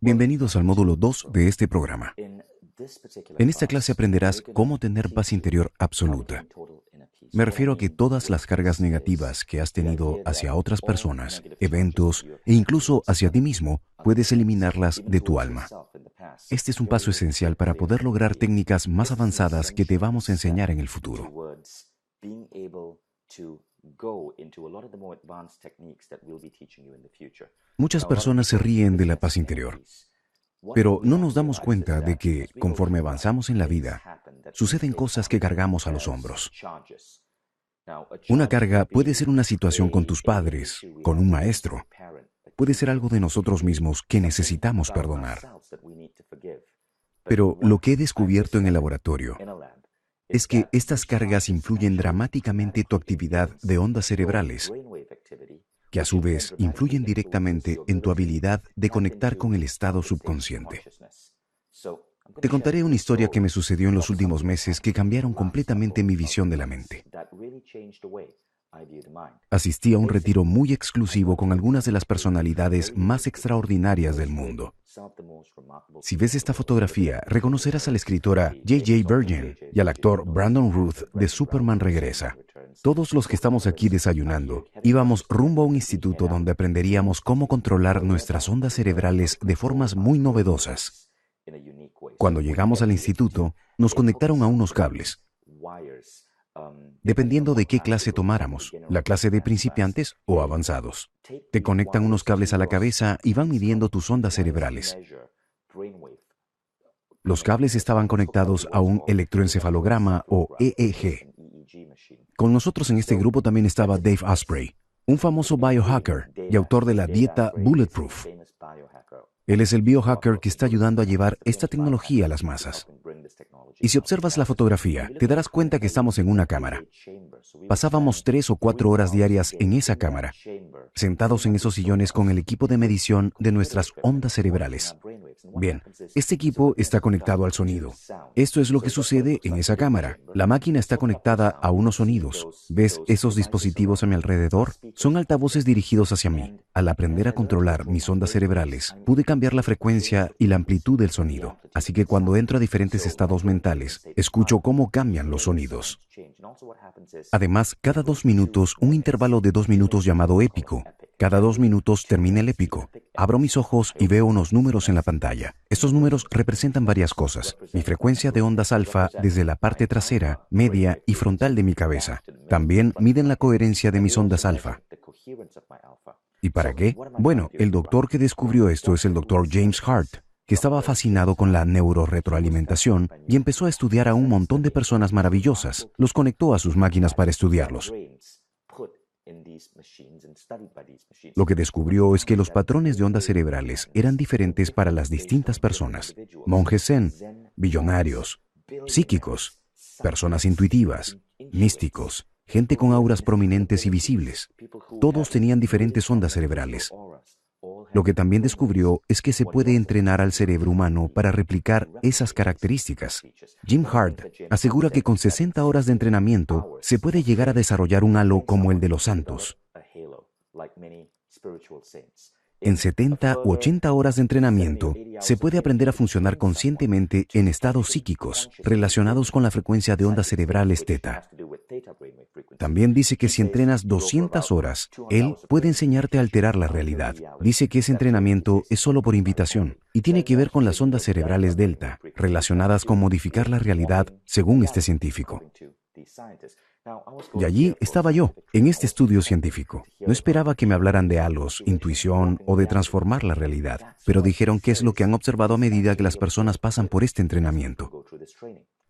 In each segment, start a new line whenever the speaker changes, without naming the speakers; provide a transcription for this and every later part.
Bienvenidos al módulo 2 de este programa. En esta clase aprenderás cómo tener paz interior absoluta. Me refiero a que todas las cargas negativas que has tenido hacia otras personas, eventos e incluso hacia ti mismo, puedes eliminarlas de tu alma. Este es un paso esencial para poder lograr técnicas más avanzadas que te vamos a enseñar en el futuro. Muchas personas se ríen de la paz interior, pero no nos damos cuenta de que, conforme avanzamos en la vida, suceden cosas que cargamos a los hombros. Una carga puede ser una situación con tus padres, con un maestro. Puede ser algo de nosotros mismos que necesitamos perdonar. Pero lo que he descubierto en el laboratorio es que estas cargas influyen dramáticamente en tu actividad de ondas cerebrales, que a su vez influyen directamente en tu habilidad de conectar con el estado subconsciente. Te contaré una historia que me sucedió en los últimos meses que cambiaron completamente mi visión de la mente. Asistí a un retiro muy exclusivo con algunas de las personalidades más extraordinarias del mundo. Si ves esta fotografía, reconocerás a la escritora J.J. Virgin y al actor Brandon Routh de Superman Regresa. Todos los que estamos aquí desayunando, íbamos rumbo a un instituto donde aprenderíamos cómo controlar nuestras ondas cerebrales de formas muy novedosas. Cuando llegamos al instituto, nos conectaron a unos cables. Dependiendo de qué clase tomáramos, la clase de principiantes o avanzados. Te conectan unos cables a la cabeza y van midiendo tus ondas cerebrales. Los cables estaban conectados a un electroencefalograma o EEG. Con nosotros en este grupo también estaba Dave Asprey, un famoso biohacker y autor de la dieta Bulletproof. Él es el biohacker que está ayudando a llevar esta tecnología a las masas. Y si observas la fotografía, te darás cuenta que estamos en una cámara. Pasábamos 3 o 4 horas diarias en esa cámara, sentados en esos sillones con el equipo de medición de nuestras ondas cerebrales. Bien, este equipo está conectado al sonido. Esto es lo que sucede en esa cámara. La máquina está conectada a unos sonidos. ¿Ves esos dispositivos a mi alrededor? Son altavoces dirigidos hacia mí. Al aprender a controlar mis ondas cerebrales, pude cambiar la frecuencia y la amplitud del sonido. Así que cuando entro a diferentes estados mentales, escucho cómo cambian los sonidos. Además, cada 2 minutos, un intervalo de 2 minutos llamado épico. Cada 2 minutos termina el épico. Abro mis ojos y veo unos números en la pantalla. Estos números representan varias cosas. Mi frecuencia de ondas alfa desde la parte trasera, media y frontal de mi cabeza. También miden la coherencia de mis ondas alfa. ¿Y para qué? Bueno, el doctor que descubrió esto es el doctor James Hart, que estaba fascinado con la neuroretroalimentación y empezó a estudiar a un montón de personas maravillosas. Los conectó a sus máquinas para estudiarlos. Lo que descubrió es que los patrones de ondas cerebrales eran diferentes para las distintas personas. Monjes zen, billonarios, psíquicos, personas intuitivas, místicos, gente con auras prominentes y visibles. Todos tenían diferentes ondas cerebrales. Lo que también descubrió es que se puede entrenar al cerebro humano para replicar esas características. Jim Hart asegura que con 60 horas de entrenamiento se puede llegar a desarrollar un halo como el de los santos. En 70 u 80 horas de entrenamiento, se puede aprender a funcionar conscientemente en estados psíquicos relacionados con la frecuencia de ondas cerebrales teta. También dice que si entrenas 200 horas, él puede enseñarte a alterar la realidad. Dice que ese entrenamiento es solo por invitación y tiene que ver con las ondas cerebrales delta, relacionadas con modificar la realidad según este científico. Y allí estaba yo, en este estudio científico. No esperaba que me hablaran de halos, intuición o de transformar la realidad, pero dijeron qué es lo que han observado a medida que las personas pasan por este entrenamiento.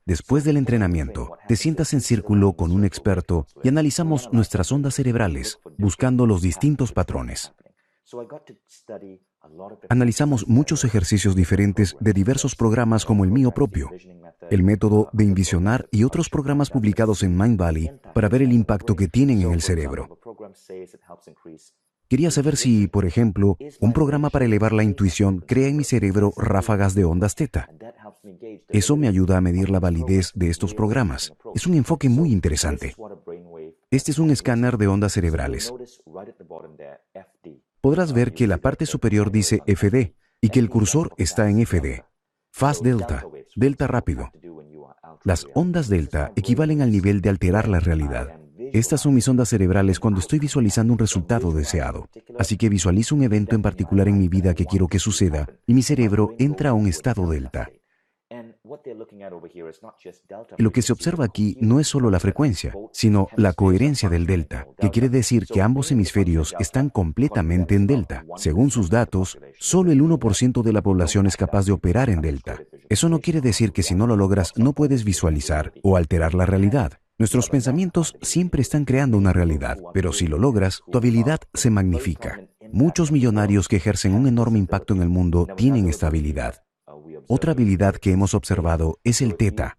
Después del entrenamiento, te sientas en círculo con un experto y analizamos nuestras ondas cerebrales, buscando los distintos patrones. Analizamos muchos ejercicios diferentes de diversos programas como el mío propio, el método de Envisionar y otros programas publicados en Mindvalley para ver el impacto que tienen en el cerebro. Quería saber si, por ejemplo, un programa para elevar la intuición crea en mi cerebro ráfagas de ondas teta. Eso me ayuda a medir la validez de estos programas. Es un enfoque muy interesante. Este es un escáner de ondas cerebrales. Podrás ver que la parte superior dice FD y que el cursor está en FD. Fast delta, delta rápido. Las ondas delta equivalen al nivel de alterar la realidad. Estas son mis ondas cerebrales cuando estoy visualizando un resultado deseado. Así que visualizo un evento en particular en mi vida que quiero que suceda y mi cerebro entra a un estado delta. Lo que se observa aquí no es solo la frecuencia, sino la coherencia del delta, que quiere decir que ambos hemisferios están completamente en delta. Según sus datos, solo el 1% de la población es capaz de operar en delta. Eso no quiere decir que si no lo logras no puedes visualizar o alterar la realidad. Nuestros pensamientos siempre están creando una realidad, pero si lo logras, tu habilidad se magnifica. Muchos millonarios que ejercen un enorme impacto en el mundo tienen esta habilidad. Otra habilidad que hemos observado es el teta.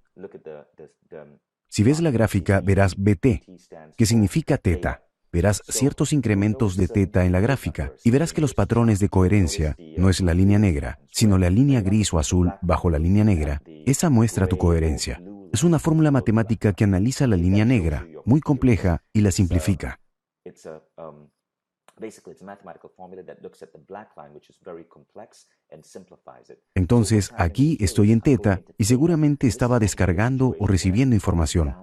Si ves la gráfica, verás BT, que significa teta. Verás ciertos incrementos de teta en la gráfica y verás que los patrones de coherencia no es la línea negra, sino la línea gris o azul bajo la línea negra. Esa muestra tu coherencia. Es una fórmula matemática que analiza la línea negra, muy compleja, y la simplifica. Entonces, aquí estoy en teta y seguramente estaba descargando o recibiendo información.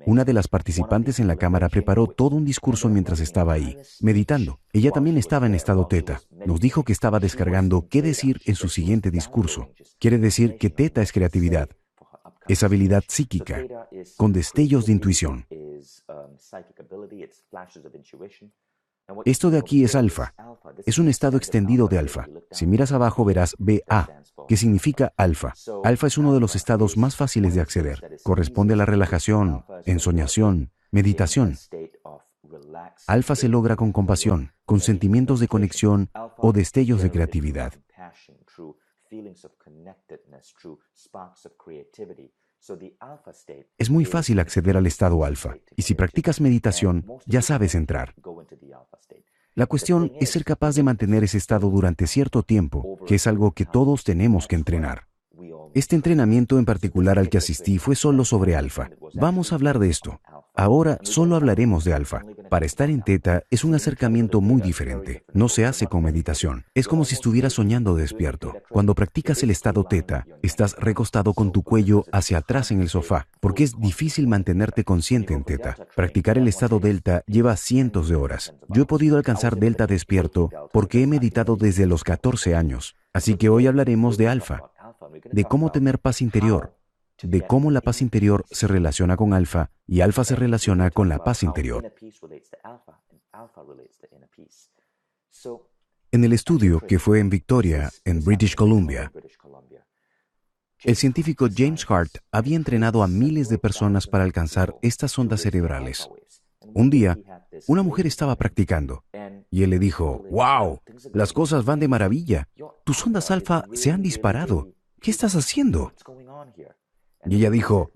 Una de las participantes en la cámara preparó todo un discurso mientras estaba ahí, meditando. Ella también estaba en estado teta. Nos dijo que estaba descargando qué decir en su siguiente discurso. Quiere decir que teta es creatividad. Es habilidad psíquica, con destellos de intuición. Esto de aquí es alfa. Es un estado extendido de alfa. Si miras abajo verás BA, que significa alfa. Alfa es uno de los estados más fáciles de acceder. Corresponde a la relajación, ensoñación, meditación. Alfa se logra con compasión, con sentimientos de conexión o destellos de creatividad. Es muy fácil acceder al estado alfa, y si practicas meditación, ya sabes entrar. La cuestión es ser capaz de mantener ese estado durante cierto tiempo, que es algo que todos tenemos que entrenar. Este entrenamiento en particular al que asistí fue solo sobre alfa. Vamos a hablar de esto. Ahora solo hablaremos de alfa. Para estar en teta es un acercamiento muy diferente. No se hace con meditación. Es como si estuvieras soñando despierto. Cuando practicas el estado teta, estás recostado con tu cuello hacia atrás en el sofá, porque es difícil mantenerte consciente en teta. Practicar el estado delta lleva cientos de horas. Yo he podido alcanzar delta despierto porque he meditado desde los 14 años. Así que hoy hablaremos de alfa, de cómo tener paz interior, de cómo la paz interior se relaciona con alfa y alfa se relaciona con la paz interior. En el estudio que fue en Victoria, en British Columbia, el científico James Hart había entrenado a miles de personas para alcanzar estas ondas cerebrales. Un día, una mujer estaba practicando y él le dijo: ¡Wow! Las cosas van de maravilla. Tus ondas alfa se han disparado. ¿Qué estás haciendo? Y ella dijo: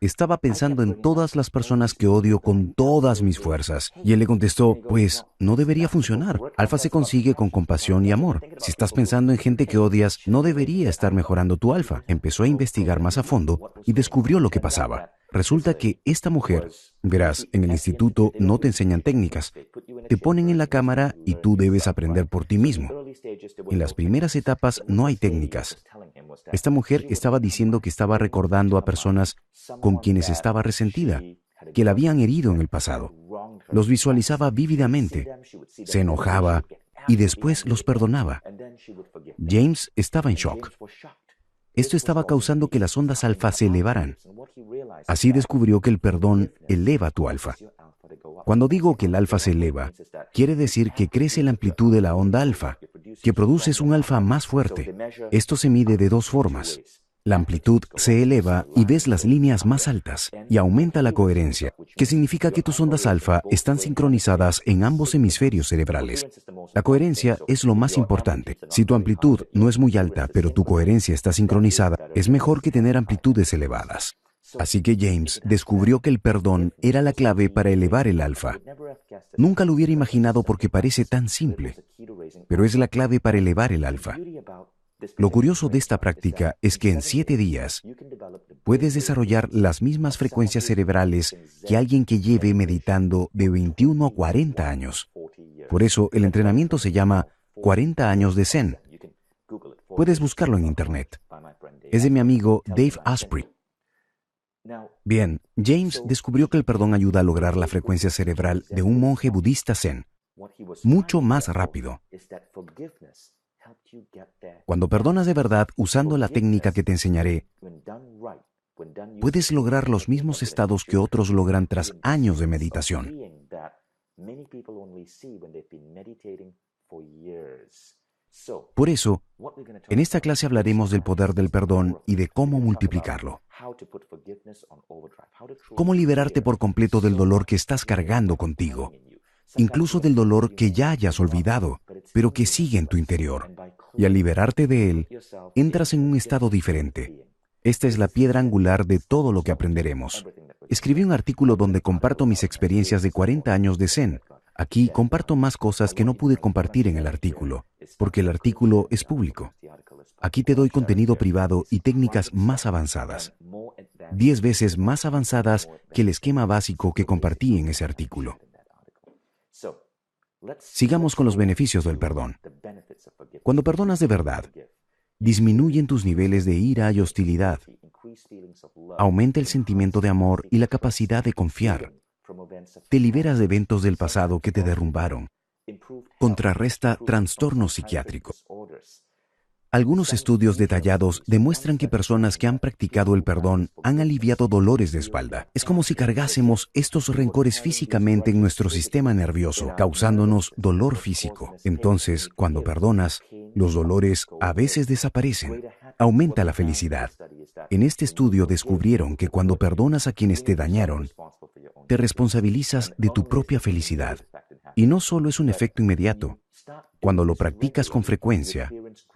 estaba pensando en todas las personas que odio con todas mis fuerzas. Y él le contestó: pues no debería funcionar. Alfa se consigue con compasión y amor. Si estás pensando en gente que odias, no debería estar mejorando tu alfa. Empezó a investigar más a fondo y descubrió lo que pasaba. Resulta que esta mujer, verás, en el instituto no te enseñan técnicas. Te ponen en la cámara y tú debes aprender por ti mismo. En las primeras etapas no hay técnicas. Esta mujer estaba diciendo que estaba recordando a personas con quienes estaba resentida, que la habían herido en el pasado. Los visualizaba vívidamente, se enojaba y después los perdonaba. James estaba en shock. Esto estaba causando que las ondas alfa se elevaran. Así descubrió que el perdón eleva tu alfa. Cuando digo que el alfa se eleva, quiere decir que crece la amplitud de la onda alfa, que produces un alfa más fuerte. Esto se mide de dos formas. La amplitud se eleva y ves las líneas más altas y aumenta la coherencia, que significa que tus ondas alfa están sincronizadas en ambos hemisferios cerebrales. La coherencia es lo más importante. Si tu amplitud no es muy alta, pero tu coherencia está sincronizada, es mejor que tener amplitudes elevadas. Así que James descubrió que el perdón era la clave para elevar el alfa. Nunca lo hubiera imaginado porque parece tan simple, pero es la clave para elevar el alfa. Lo curioso de esta práctica es que en 7 días puedes desarrollar las mismas frecuencias cerebrales que alguien que lleve meditando de 21 a 40 años. Por eso el entrenamiento se llama 40 años de Zen. Puedes buscarlo en Internet. Es de mi amigo Dave Asprey. Bien, James descubrió que el perdón ayuda a lograr la frecuencia cerebral de un monje budista zen mucho más rápido. Cuando perdonas de verdad usando la técnica que te enseñaré, puedes lograr los mismos estados que otros logran tras años de meditación. Por eso, en esta clase hablaremos del poder del perdón y de cómo multiplicarlo. Cómo liberarte por completo del dolor que estás cargando contigo, incluso del dolor que ya hayas olvidado, pero que sigue en tu interior. Y al liberarte de él, entras en un estado diferente. Esta es la piedra angular de todo lo que aprenderemos. Escribí un artículo donde comparto mis experiencias de 40 años de Zen. Aquí comparto más cosas que no pude compartir en el artículo, porque el artículo es público. Aquí te doy contenido privado y técnicas más avanzadas, 10 veces más avanzadas que el esquema básico que compartí en ese artículo. Sigamos con los beneficios del perdón. Cuando perdonas de verdad, disminuyen tus niveles de ira y hostilidad, aumenta el sentimiento de amor y la capacidad de confiar, te liberas de eventos del pasado que te derrumbaron, contrarresta trastornos psiquiátricos. Algunos estudios detallados demuestran que personas que han practicado el perdón han aliviado dolores de espalda. Es como si cargásemos estos rencores físicamente en nuestro sistema nervioso, causándonos dolor físico. Entonces, cuando perdonas, los dolores a veces desaparecen. Aumenta la felicidad. En este estudio descubrieron que cuando perdonas a quienes te dañaron, te responsabilizas de tu propia felicidad. Y no solo es un efecto inmediato. Cuando lo practicas con frecuencia,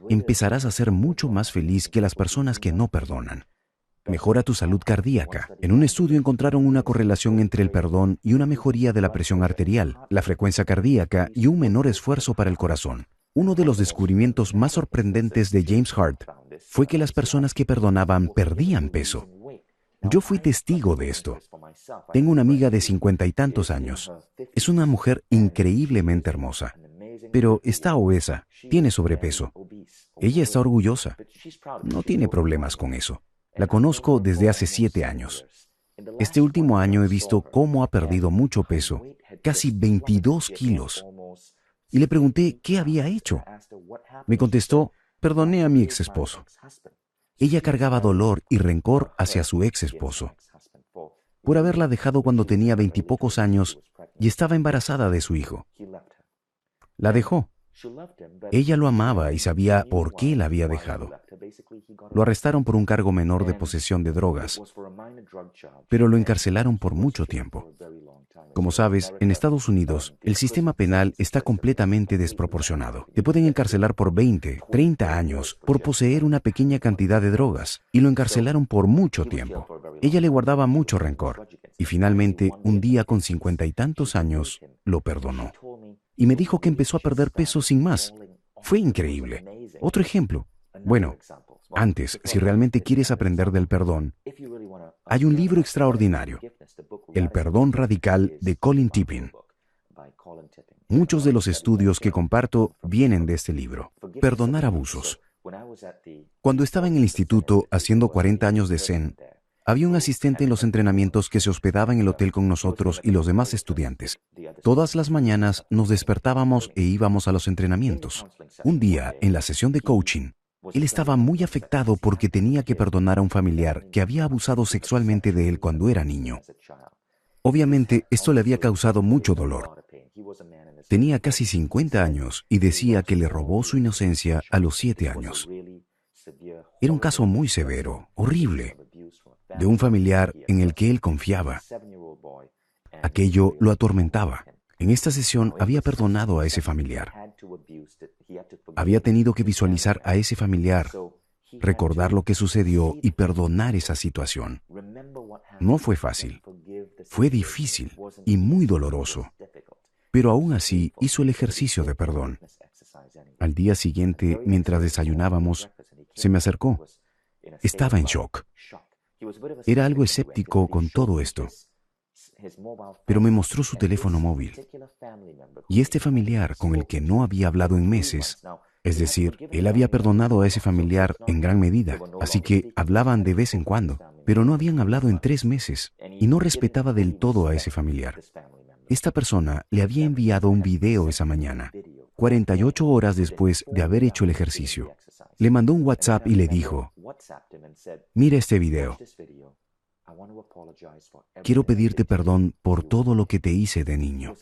empezarás a ser mucho más feliz que las personas que no perdonan. Mejora tu salud cardíaca. En un estudio encontraron una correlación entre el perdón y una mejoría de la presión arterial, la frecuencia cardíaca y un menor esfuerzo para el corazón. Uno de los descubrimientos más sorprendentes de James Hart fue que las personas que perdonaban perdían peso. Yo fui testigo de esto. Tengo una amiga de 50 y tantos años. Es una mujer increíblemente hermosa, pero está obesa, tiene sobrepeso. Ella está orgullosa. No tiene problemas con eso. La conozco desde hace 7 años. Este último año he visto cómo ha perdido mucho peso, casi 22 kilos. Y le pregunté qué había hecho. Me contestó, perdoné a mi exesposo. Ella cargaba dolor y rencor hacia su exesposo por haberla dejado cuando tenía 20 y pocos años y estaba embarazada de su hijo. La dejó. Ella lo amaba y sabía por qué la había dejado. Lo arrestaron por un cargo menor de posesión de drogas, pero lo encarcelaron por mucho tiempo. Como sabes, en Estados Unidos, el sistema penal está completamente desproporcionado. Te pueden encarcelar por 20, 30 años por poseer una pequeña cantidad de drogas, y lo encarcelaron por mucho tiempo. Ella le guardaba mucho rencor, y finalmente, un día con 50 y tantos años, lo perdonó. Y me dijo que empezó a perder peso sin más. Fue increíble. Otro ejemplo. Bueno, antes, si realmente quieres aprender del perdón, hay un libro extraordinario, El perdón radical de Colin Tipping. Muchos de los estudios que comparto vienen de este libro. Perdonar abusos. Cuando estaba en el instituto haciendo 40 años de Zen, había un asistente en los entrenamientos que se hospedaba en el hotel con nosotros y los demás estudiantes. Todas las mañanas nos despertábamos e íbamos a los entrenamientos. Un día, en la sesión de coaching, él estaba muy afectado porque tenía que perdonar a un familiar que había abusado sexualmente de él cuando era niño. Obviamente, esto le había causado mucho dolor. Tenía casi 50 años y decía que le robó su inocencia a los 7 años. Era un caso muy severo, horrible, de un familiar en el que él confiaba. Aquello lo atormentaba. En esta sesión había perdonado a ese familiar. Había tenido que visualizar a ese familiar, recordar lo que sucedió y perdonar esa situación. No fue fácil. Fue difícil y muy doloroso. Pero aún así hizo el ejercicio de perdón. Al día siguiente, mientras desayunábamos, se me acercó. Estaba en shock. Era algo escéptico con todo esto, pero me mostró su teléfono móvil. Y este familiar, con el que no había hablado en meses, Es decir, él había perdonado a ese familiar en gran medida, así que hablaban de vez en cuando, pero no habían hablado en 3 meses y no respetaba del todo a ese familiar. Esta persona le había enviado un video esa mañana, 48 horas después de haber hecho el ejercicio. Le mandó un WhatsApp y le dijo: mira este video. Quiero pedirte perdón por todo lo que te hice de niño.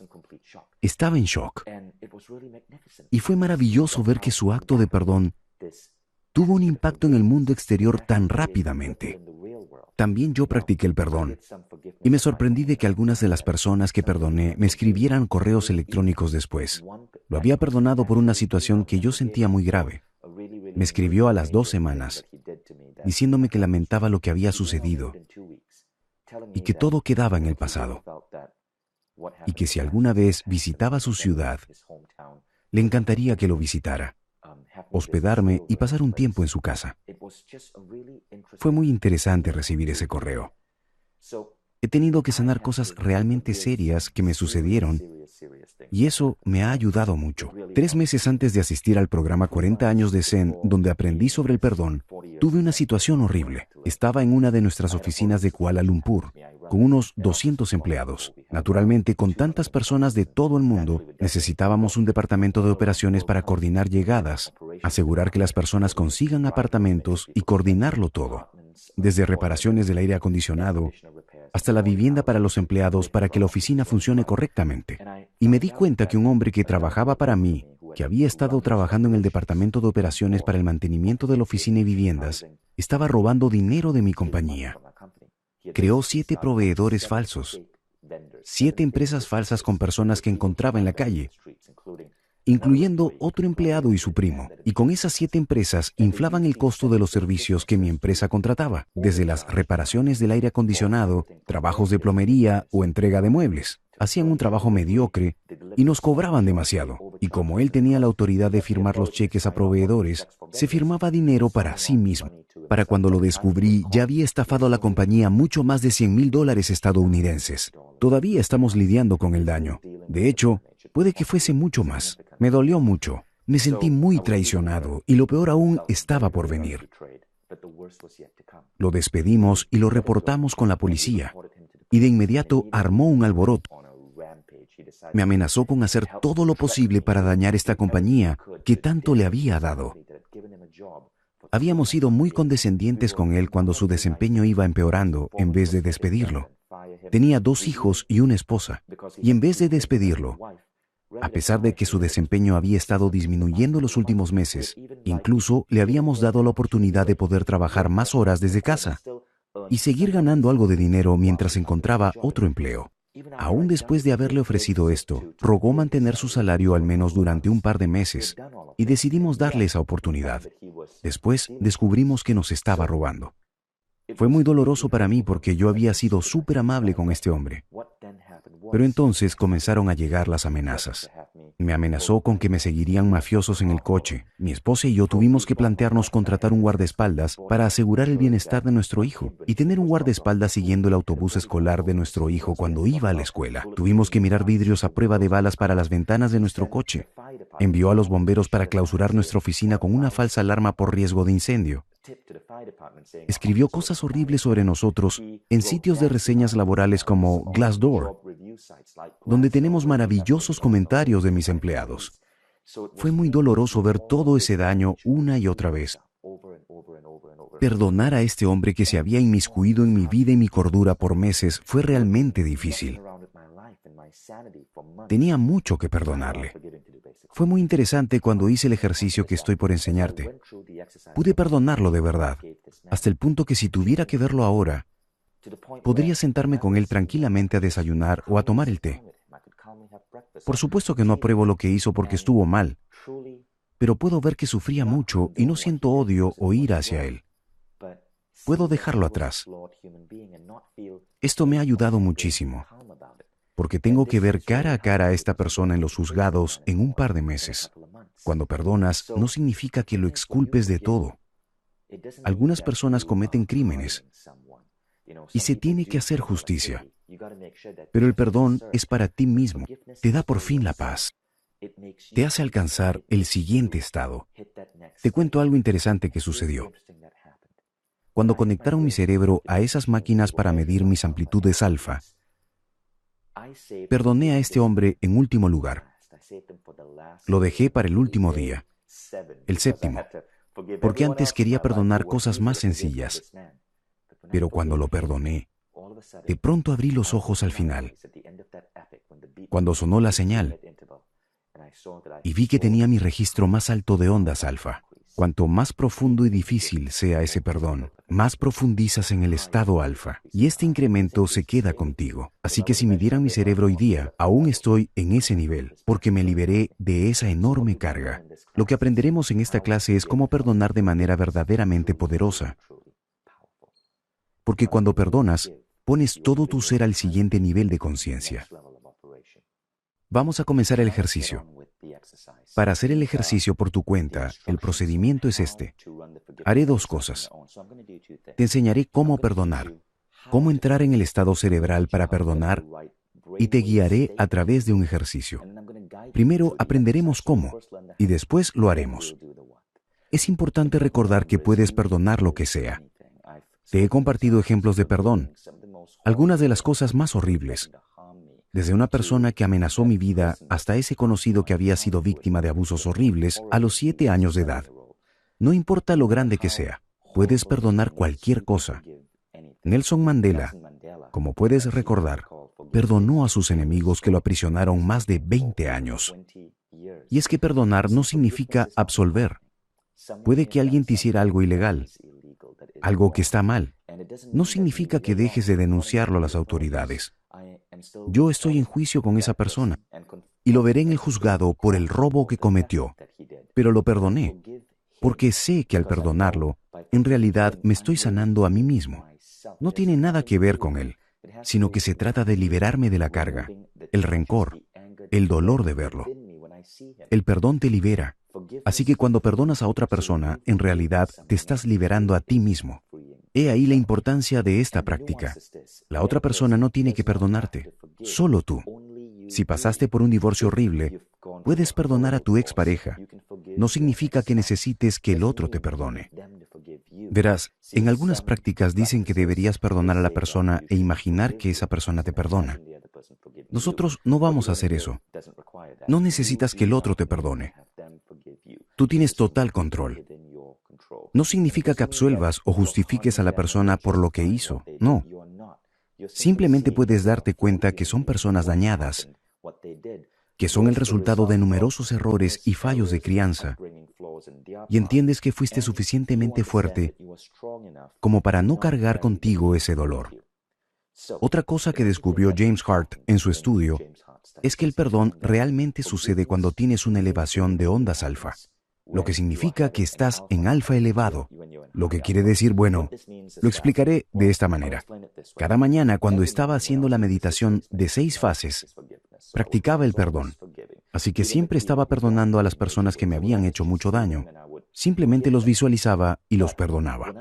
Estaba en shock. Y fue maravilloso ver que su acto de perdón tuvo un impacto en el mundo exterior tan rápidamente. También yo practiqué el perdón y me sorprendí de que algunas de las personas que perdoné me escribieran correos electrónicos después. Lo había perdonado por una situación que yo sentía muy grave. Me escribió a las 2 semanas, diciéndome que lamentaba lo que había sucedido y que todo quedaba en el pasado, y que si alguna vez visitaba su ciudad, le encantaría que lo visitara, hospedarme y pasar un tiempo en su casa. Fue muy interesante recibir ese correo. He tenido que sanar cosas realmente serias que me sucedieron y eso me ha ayudado mucho. 3 meses antes de asistir al programa 40 años de Zen, donde aprendí sobre el perdón, tuve una situación horrible. Estaba en una de nuestras oficinas de Kuala Lumpur, con unos 200 empleados. Naturalmente, con tantas personas de todo el mundo, necesitábamos un departamento de operaciones para coordinar llegadas, asegurar que las personas consigan apartamentos y coordinarlo todo, desde reparaciones del aire acondicionado hasta la vivienda para los empleados para que la oficina funcione correctamente. Y me di cuenta que un hombre que trabajaba para mí, que había estado trabajando en el departamento de operaciones para el mantenimiento de la oficina y viviendas, estaba robando dinero de mi compañía. Creó 7 proveedores falsos, 7 empresas falsas con personas que encontraba en la calle, incluyendo otro empleado y su primo. Y con esas 7 empresas inflaban el costo de los servicios que mi empresa contrataba, desde las reparaciones del aire acondicionado, trabajos de plomería o entrega de muebles. Hacían un trabajo mediocre y nos cobraban demasiado. Y como él tenía la autoridad de firmar los cheques a proveedores, se firmaba dinero para sí mismo. Para cuando lo descubrí, ya había estafado a la compañía mucho más de $100,000 estadounidenses. Todavía estamos lidiando con el daño. De hecho, puede que fuese mucho más. Me dolió mucho. Me sentí muy traicionado y lo peor aún estaba por venir. Lo despedimos y lo reportamos con la policía. Y de inmediato armó un alboroto. Me amenazó con hacer todo lo posible para dañar esta compañía que tanto le había dado. Habíamos sido muy condescendientes con él cuando su desempeño iba empeorando en vez de despedirlo. Tenía 2 hijos y una esposa. Y en vez de despedirlo, a pesar de que su desempeño había estado disminuyendo los últimos meses, incluso le habíamos dado la oportunidad de poder trabajar más horas desde casa y seguir ganando algo de dinero mientras encontraba otro empleo. Aún después de haberle ofrecido esto, rogó mantener su salario al menos durante un par de meses y decidimos darle esa oportunidad. Después descubrimos que nos estaba robando. Fue muy doloroso para mí porque yo había sido súper amable con este hombre. Pero entonces comenzaron a llegar las amenazas. Me amenazó con que me seguirían mafiosos en el coche. Mi esposa y yo tuvimos que plantearnos contratar un guardaespaldas para asegurar el bienestar de nuestro hijo y tener un guardaespaldas siguiendo el autobús escolar de nuestro hijo cuando iba a la escuela. Tuvimos que mirar vidrios a prueba de balas para las ventanas de nuestro coche. Envió a los bomberos para clausurar nuestra oficina con una falsa alarma por riesgo de incendio. Escribió cosas horribles sobre nosotros en sitios de reseñas laborales como Glassdoor, donde tenemos maravillosos comentarios de mis empleados. Fue muy doloroso ver todo ese daño una y otra vez. Perdonar a este hombre que se había inmiscuido en mi vida y mi cordura por meses fue realmente difícil. Tenía mucho que perdonarle. Fue muy interesante cuando hice el ejercicio que estoy por enseñarte. Pude perdonarlo de verdad, hasta el punto que si tuviera que verlo ahora, podría sentarme con él tranquilamente a desayunar o a tomar el té. Por supuesto que no apruebo lo que hizo porque estuvo mal, pero puedo ver que sufría mucho y no siento odio o ira hacia él. Puedo dejarlo atrás. Esto me ha ayudado muchísimo, porque tengo que ver cara a cara a esta persona en los juzgados en un par de meses. Cuando perdonas, no significa que lo exculpes de todo. Algunas personas cometen crímenes y se tiene que hacer justicia. Pero el perdón es para ti mismo. Te da por fin la paz. te hace alcanzar el siguiente estado. Te cuento algo interesante que sucedió. Cuando conectaron mi cerebro a esas máquinas para medir mis amplitudes alfa, perdoné a este hombre en último lugar. Lo dejé para el último día, el séptimo, porque antes quería perdonar cosas más sencillas. Pero cuando lo perdoné, de pronto abrí los ojos al final, cuando sonó la señal, y vi que tenía mi registro más alto de ondas alfa. Cuanto más profundo y difícil sea ese perdón, más profundizas en el estado alfa, y este incremento se queda contigo. Así que si midieran mi cerebro hoy día, aún estoy en ese nivel, porque me liberé de esa enorme carga. Lo que aprenderemos en esta clase es cómo perdonar de manera verdaderamente poderosa. Porque cuando perdonas, pones todo tu ser al siguiente nivel de conciencia. Vamos a comenzar el ejercicio. Para hacer el ejercicio por tu cuenta, el procedimiento es este. Haré dos cosas. Te enseñaré cómo perdonar, cómo entrar en el estado cerebral para perdonar, y te guiaré a través de un ejercicio. Primero aprenderemos cómo, y después lo haremos. Es importante recordar que puedes perdonar lo que sea. Te he compartido ejemplos de perdón, algunas de las cosas más horribles, desde una persona que amenazó mi vida hasta ese conocido que había sido víctima de abusos horribles a los 7 años de edad. No importa lo grande que sea, puedes perdonar cualquier cosa. Nelson Mandela, como puedes recordar, perdonó a sus enemigos que lo aprisionaron más de 20 años. Y es que perdonar no significa absolver. Puede que alguien te hiciera algo ilegal, algo que está mal. No significa que dejes de denunciarlo a las autoridades. Yo estoy en juicio con esa persona y lo veré en el juzgado por el robo que cometió. Pero lo perdoné, porque sé que al perdonarlo, en realidad me estoy sanando a mí mismo. No tiene nada que ver con él, sino que se trata de liberarme de la carga, el rencor, el dolor de verlo. El perdón te libera. Así que cuando perdonas a otra persona, en realidad te estás liberando a ti mismo. He ahí la importancia de esta práctica. La otra persona no tiene que perdonarte, solo tú. Si pasaste por un divorcio horrible, puedes perdonar a tu expareja. No significa que necesites que el otro te perdone. Verás, en algunas prácticas dicen que deberías perdonar a la persona e imaginar que esa persona te perdona. Nosotros no vamos a hacer eso. No necesitas que el otro te perdone. Tú tienes total control. No significa que absuelvas o justifiques a la persona por lo que hizo, no. Simplemente puedes darte cuenta que son personas dañadas, que son el resultado de numerosos errores y fallos de crianza, y entiendes que fuiste suficientemente fuerte como para no cargar contigo ese dolor. Otra cosa que descubrió James Hart en su estudio es que el perdón realmente sucede cuando tienes una elevación de ondas alfa, lo que significa que estás en alfa elevado. Lo que quiere decir, bueno, lo explicaré de esta manera. Cada mañana, cuando estaba haciendo la meditación de 6 fases, practicaba el perdón. Así que siempre estaba perdonando a las personas que me habían hecho mucho daño. Simplemente los visualizaba y los perdonaba.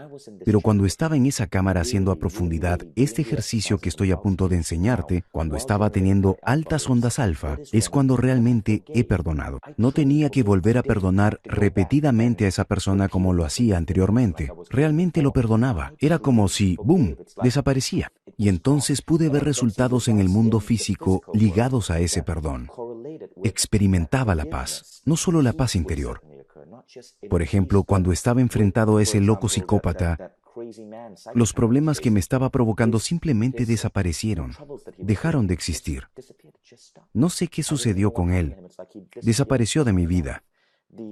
Pero cuando estaba en esa cámara haciendo a profundidad este ejercicio que estoy a punto de enseñarte, cuando estaba teniendo altas ondas alfa, es cuando realmente he perdonado. No tenía que volver a perdonar repetidamente a esa persona como lo hacía anteriormente. Realmente lo perdonaba. Era como si, ¡boom!, desaparecía. Y entonces pude ver resultados en el mundo físico ligados a ese perdón. Experimentaba la paz, no solo la paz interior. Por ejemplo, cuando estaba enfrentado a ese loco psicópata, los problemas que me estaba provocando simplemente desaparecieron, dejaron de existir. No sé qué sucedió con él. Desapareció de mi vida.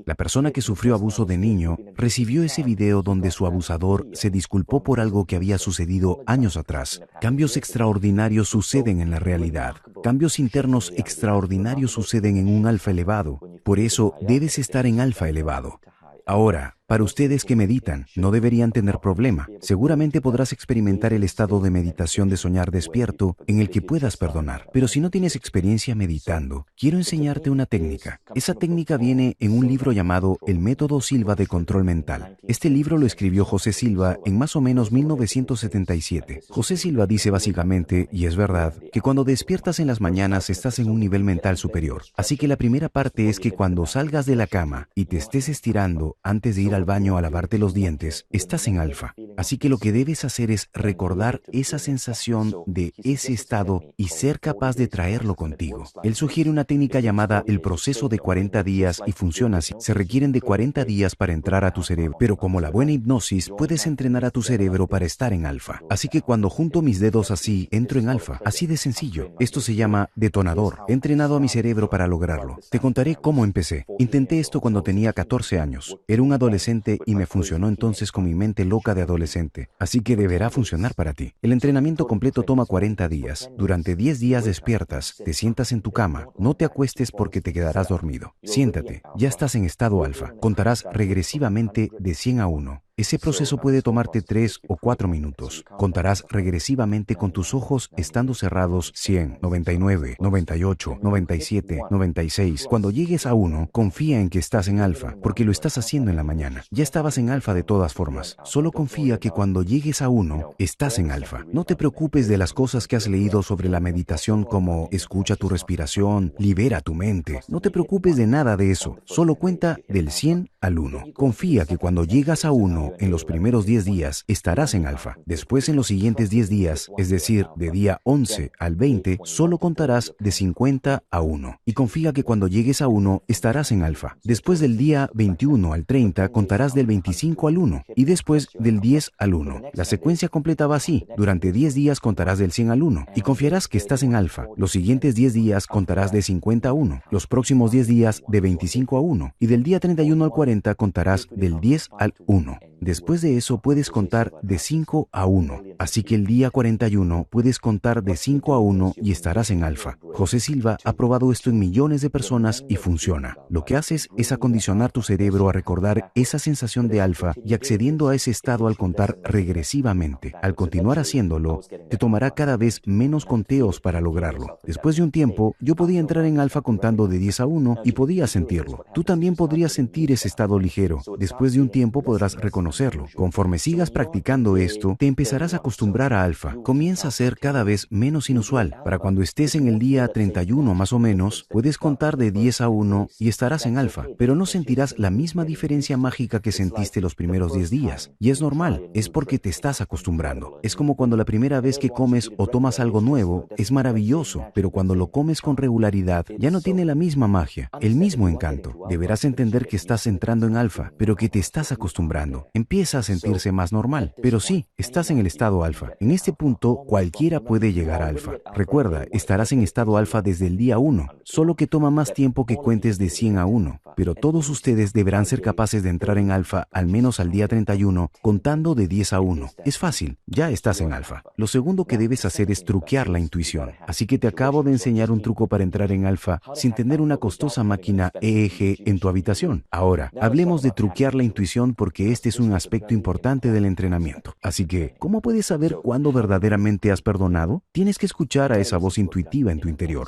La persona que sufrió abuso de niño recibió ese video donde su abusador se disculpó por algo que había sucedido años atrás. Cambios extraordinarios suceden en la realidad. Cambios internos extraordinarios suceden en un alfa elevado. Por eso debes estar en alfa elevado. Ahora, Para ustedes que meditan, no deberían tener problema. Seguramente podrás experimentar el estado de meditación de soñar despierto en el que puedas perdonar. Pero si no tienes experiencia meditando, quiero enseñarte una técnica. Esa técnica viene en un libro llamado El Método Silva de Control Mental. Este libro lo escribió José Silva en más o menos 1977. José Silva dice básicamente, y es verdad, que cuando despiertas en las mañanas estás en un nivel mental superior. Así que la primera parte es que cuando salgas de la cama y te estés estirando antes de ir al baño a lavarte los dientes, estás en alfa. Así que lo que debes hacer es recordar esa sensación de ese estado y ser capaz de traerlo contigo. Él sugiere una técnica llamada el proceso de 40 días y funciona así. Se requieren de 40 días para entrar a tu cerebro, pero como la buena hipnosis, puedes entrenar a tu cerebro para estar en alfa. Así que cuando junto mis dedos así, entro en alfa. Así de sencillo. Esto se llama detonador. He entrenado a mi cerebro para lograrlo. Te contaré cómo empecé. Intenté esto cuando tenía 14 años. Era un adolescente y me funcionó entonces con mi mente loca de adolescente. Así que deberá funcionar para ti. El entrenamiento completo toma 40 días. Durante 10 días despiertas, te sientas en tu cama. No te acuestes porque te quedarás dormido. Siéntate. Ya estás en estado alfa. Contarás regresivamente de 100 a 1. Ese proceso puede tomarte 3 o 4 minutos. Contarás regresivamente con tus ojos estando cerrados 100, 99, 98, 97, 96. Cuando llegues a 1, confía en que estás en alfa, porque lo estás haciendo en la mañana. Ya estabas en alfa de todas formas. Solo confía que cuando llegues a 1, estás en alfa. No te preocupes de las cosas que has leído sobre la meditación como escucha tu respiración, libera tu mente. No te preocupes de nada de eso. Solo cuenta del 100 al 1. Confía que cuando llegas a 1, en los primeros 10 días estarás en alfa. Después en los siguientes 10 días, es decir, de día 11 al 20, solo contarás de 50 a 1. Y confía que cuando llegues a 1 estarás en alfa. Después del día 21 al 30 contarás del 25 al 1 y después del 10 al 1. La secuencia completa va así. Durante 10 días contarás del 100 al 1 y confiarás que estás en alfa. Los siguientes 10 días contarás de 50 a 1. Los próximos 10 días de 25 a 1 y del día 31 al 40 contarás del 10 al 1. Después de eso puedes contar de 5 a 1. Así que el día 41 puedes contar de 5 a 1 y estarás en alfa. José Silva ha probado esto en millones de personas y funciona. Lo que haces es acondicionar tu cerebro a recordar esa sensación de alfa y accediendo a ese estado al contar regresivamente. Al continuar haciéndolo, te tomará cada vez menos conteos para lograrlo. Después de un tiempo, yo podía entrar en alfa contando de 10 a 1 y podía sentirlo. Tú también podrías sentir ese estado ligero. Después de un tiempo podrás reconocerlo. Conforme sigas practicando esto, te empezarás a acostumbrar a alfa. Comienza a ser cada vez menos inusual. Para cuando estés en el día 31 más o menos, puedes contar de 10 a 1 y estarás en alfa, pero no sentirás la misma diferencia mágica que sentiste los primeros 10 días. Y es normal, es porque te estás acostumbrando. Es como cuando la primera vez que comes o tomas algo nuevo, es maravilloso, pero cuando lo comes con regularidad, ya no tiene la misma magia, el mismo encanto. Deberás entender que estás entrando en alfa, pero que te estás acostumbrando. Empieza a sentirse más normal, pero sí, estás en el estado alfa. En este punto, cualquiera puede llegar a alfa. Recuerda, estarás en estado alfa desde el día 1, solo que toma más tiempo que cuentes de 100 a 1, pero todos ustedes deberán ser capaces de entrar en alfa al menos al día 31, contando de 10 a 1. Es fácil, ya estás en alfa. Lo segundo que debes hacer es truquear la intuición. Así que te acabo de enseñar un truco para entrar en alfa sin tener una costosa máquina EEG en tu habitación. Ahora, hablemos de truquear la intuición porque este es un aspecto importante del entrenamiento. Así que, ¿cómo puedes saber cuándo verdaderamente has perdonado? Tienes que escuchar a esa voz intuitiva en tu interior.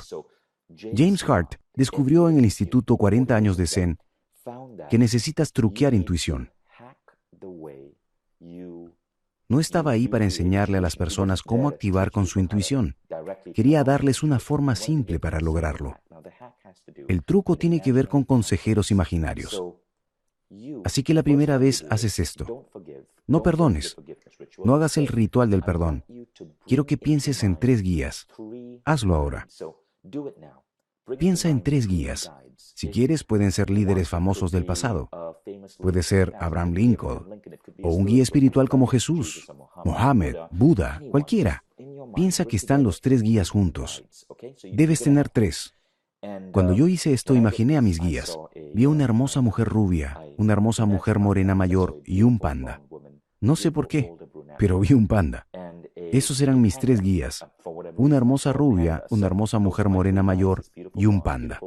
James Hart descubrió en el Instituto 40 años de Zen que necesitas truquear intuición. No estaba ahí para enseñarle a las personas cómo activar con su intuición. Quería darles una forma simple para lograrlo. El truco tiene que ver con consejeros imaginarios. Así que la primera vez haces esto. No perdones. No hagas el ritual del perdón. Quiero que pienses en 3 guías. Hazlo ahora. Piensa en 3 guías. Si quieres, pueden ser líderes famosos del pasado. Puede ser Abraham Lincoln o un guía espiritual como Jesús, Mohammed, Buda, cualquiera. Piensa que están los 3 guías juntos. Debes tener 3. Cuando yo hice esto, imaginé a mis guías. Vi a una hermosa mujer rubia, una hermosa mujer morena mayor y un panda. No sé por qué, pero vi un panda. Esos eran mis 3 guías. Una hermosa rubia, una hermosa mujer morena mayor y un panda.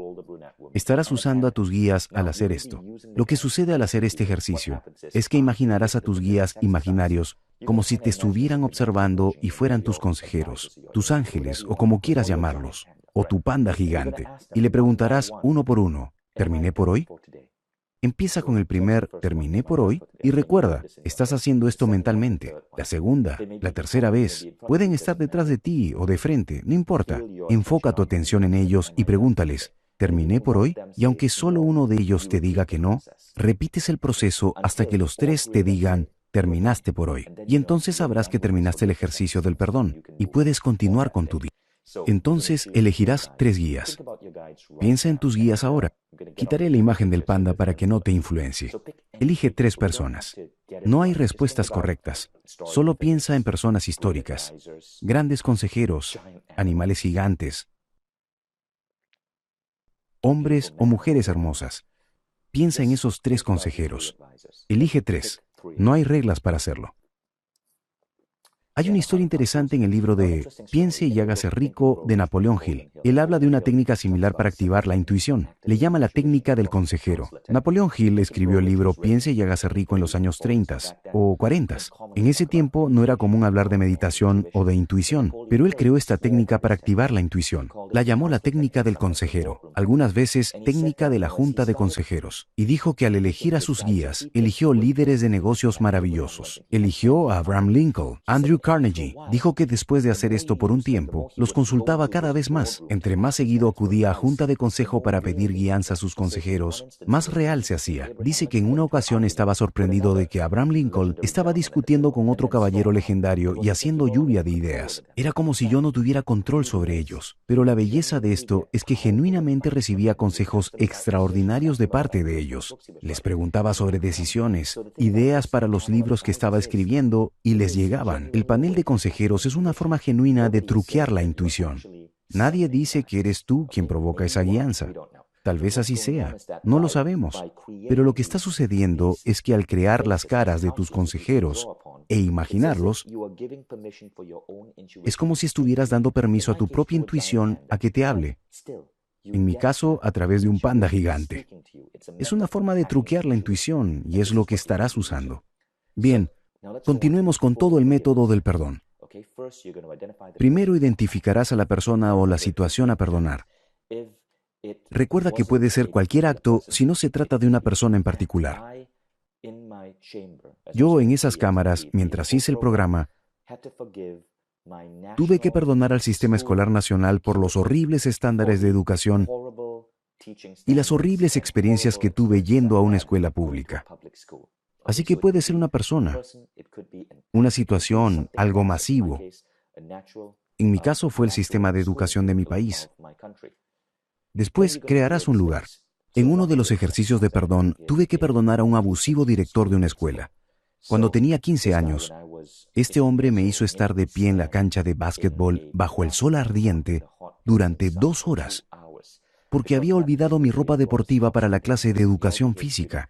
Estarás usando a tus guías al hacer esto. Lo que sucede al hacer este ejercicio es que imaginarás a tus guías imaginarios como si te estuvieran observando y fueran tus consejeros, tus ángeles o como quieras llamarlos, o tu panda gigante, y le preguntarás uno por uno, ¿terminé por hoy? Empieza con el primer «terminé por hoy» y recuerda, estás haciendo esto mentalmente. La segunda, la tercera vez, pueden estar detrás de ti o de frente, no importa. Enfoca tu atención en ellos y pregúntales, ¿terminé por hoy? Y aunque solo uno de ellos te diga que no, repites el proceso hasta que los tres te digan, terminaste por hoy. Y entonces sabrás que terminaste el ejercicio del perdón y puedes continuar con tu día. Entonces elegirás 3 guías. Piensa en tus guías ahora. Quitaré la imagen del panda para que no te influencie. Elige 3 personas. No hay respuestas correctas. Solo piensa en personas históricas, grandes consejeros, animales gigantes, hombres o mujeres hermosas. Piensa en esos 3 consejeros. Elige 3. No hay reglas para hacerlo. Hay una historia interesante en el libro de Piense y hágase rico de Napoleón Hill. Él habla de una técnica similar para activar la intuición. Le llama la técnica del consejero. Napoleón Hill escribió el libro Piense y hágase rico en los años 30 o 40. En ese tiempo no era común hablar de meditación o de intuición, pero él creó esta técnica para activar la intuición. La llamó la técnica del consejero, algunas veces técnica de la junta de consejeros, y dijo que al elegir a sus guías, eligió líderes de negocios maravillosos. Eligió a Abraham Lincoln, Andrew Carnegie. Dijo que después de hacer esto por un tiempo, los consultaba cada vez más. Entre más seguido acudía a junta de consejo para pedir guianza a sus consejeros, más real se hacía. Dice que en una ocasión estaba sorprendido de que Abraham Lincoln estaba discutiendo con otro caballero legendario y haciendo lluvia de ideas. Era como si yo no tuviera control sobre ellos. Pero la belleza de esto es que genuinamente recibía consejos extraordinarios de parte de ellos. Les preguntaba sobre decisiones, ideas para los libros que estaba escribiendo y les llegaban. El panel de consejeros es una forma genuina de truquear la intuición. Nadie dice que eres tú quien provoca esa guianza. Tal vez así sea, no lo sabemos. Pero lo que está sucediendo es que al crear las caras de tus consejeros e imaginarlos, es como si estuvieras dando permiso a tu propia intuición a que te hable. En mi caso, a través de un panda gigante. Es una forma de truquear la intuición y es lo que estarás usando. Bien, continuemos con todo el método del perdón. Primero identificarás a la persona o la situación a perdonar. Recuerda que puede ser cualquier acto si no se trata de una persona en particular. Yo en esas cámaras, mientras hice el programa, tuve que perdonar al sistema escolar nacional por los horribles estándares de educación y las horribles experiencias que tuve yendo a una escuela pública. Así que puede ser una persona, una situación, algo masivo. En mi caso fue el sistema de educación de mi país. Después crearás un lugar. En uno de los ejercicios de perdón, tuve que perdonar a un abusivo director de una escuela. Cuando tenía 15 años, este hombre me hizo estar de pie en la cancha de básquetbol bajo el sol ardiente durante 2 horas, porque había olvidado mi ropa deportiva para la clase de educación física,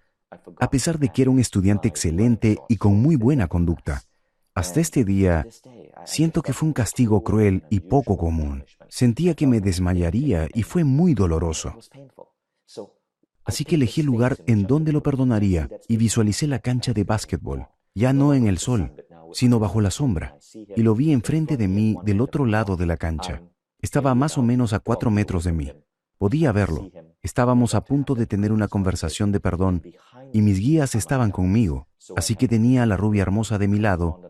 a pesar de que era un estudiante excelente y con muy buena conducta. Hasta este día, siento que fue un castigo cruel y poco común. Sentía que me desmayaría y fue muy doloroso. Así que elegí el lugar en donde lo perdonaría y visualicé la cancha de básquetbol, ya no en el sol, sino bajo la sombra, y lo vi enfrente de mí del otro lado de la cancha. Estaba a más o menos a 4 metros de mí. Podía verlo. Estábamos a punto de tener una conversación de perdón y mis guías estaban conmigo, así que tenía a la rubia hermosa de mi lado,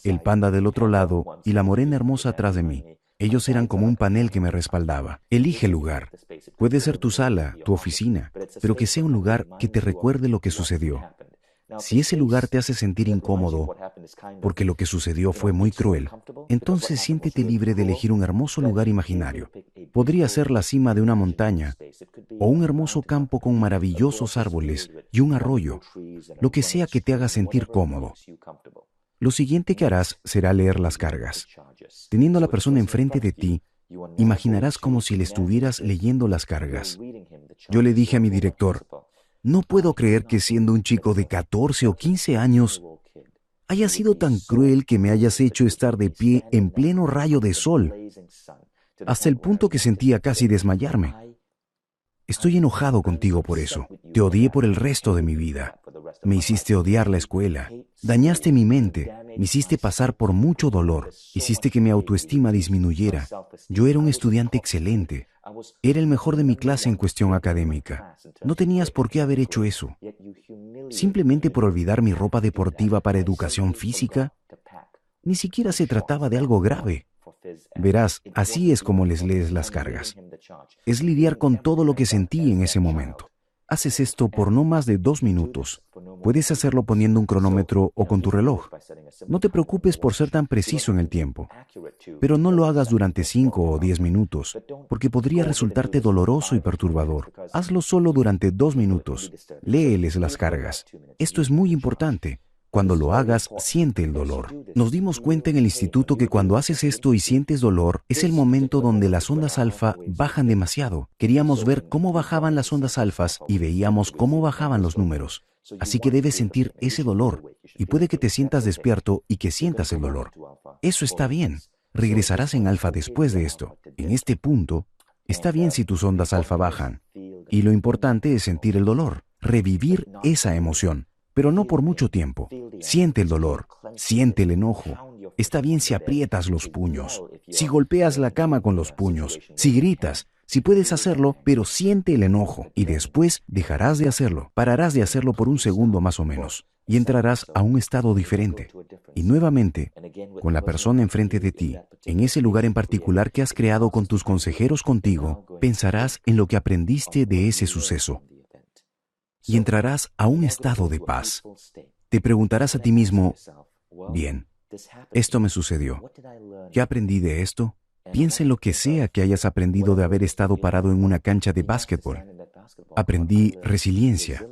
el panda del otro lado y la morena hermosa atrás de mí. Ellos eran como un panel que me respaldaba. Elige el lugar. Puede ser tu sala, tu oficina, pero que sea un lugar que te recuerde lo que sucedió. Si ese lugar te hace sentir incómodo, porque lo que sucedió fue muy cruel, entonces siéntete libre de elegir un hermoso lugar imaginario. Podría ser la cima de una montaña, o un hermoso campo con maravillosos árboles y un arroyo, lo que sea que te haga sentir cómodo. Lo siguiente que harás será leer las cargas. Teniendo a la persona enfrente de ti, imaginarás como si le estuvieras leyendo las cargas. Yo le dije a mi director, no puedo creer que siendo un chico de 14 o 15 años, haya sido tan cruel que me hayas hecho estar de pie en pleno rayo de sol, hasta el punto que sentía casi desmayarme. Estoy enojado contigo por eso. Te odié por el resto de mi vida. Me hiciste odiar la escuela. Dañaste mi mente. Me hiciste pasar por mucho dolor. Hiciste que mi autoestima disminuyera. Yo era un estudiante excelente. Era el mejor de mi clase en cuestión académica. No tenías por qué haber hecho eso. Simplemente por olvidar mi ropa deportiva para educación física. Ni siquiera se trataba de algo grave. Verás, así es como les lees las cargas. Es lidiar con todo lo que sentí en ese momento. Haces esto por no más de 2 minutos. Puedes hacerlo poniendo un cronómetro o con tu reloj. No te preocupes por ser tan preciso en el tiempo, pero no lo hagas durante 5 o 10 minutos, porque podría resultarte doloroso y perturbador. Hazlo solo durante 2 minutos. Léeles las cargas. Esto es muy importante. Cuando lo hagas, siente el dolor. Nos dimos cuenta en el instituto que cuando haces esto y sientes dolor, es el momento donde las ondas alfa bajan demasiado. Queríamos ver cómo bajaban las ondas alfas y veíamos cómo bajaban los números. Así que debes sentir ese dolor, y puede que te sientas despierto y que sientas el dolor. Eso está bien. Regresarás en alfa después de esto. En este punto, está bien si tus ondas alfa bajan. Y lo importante es sentir el dolor, revivir esa emoción. Pero no por mucho tiempo. Siente el dolor, siente el enojo. Está bien si aprietas los puños, si golpeas la cama con los puños, si gritas, si puedes hacerlo, pero siente el enojo. Y después dejarás de hacerlo, pararás de hacerlo por un segundo más o menos, y entrarás a un estado diferente. Y nuevamente, con la persona enfrente de ti, en ese lugar en particular que has creado con tus consejeros contigo, pensarás en lo que aprendiste de ese suceso. Y entrarás a un estado de paz. Te preguntarás a ti mismo, bien, esto me sucedió. ¿Qué aprendí de esto? Piensa en lo que sea que hayas aprendido de haber estado parado en una cancha de básquetbol. Aprendí resiliencia,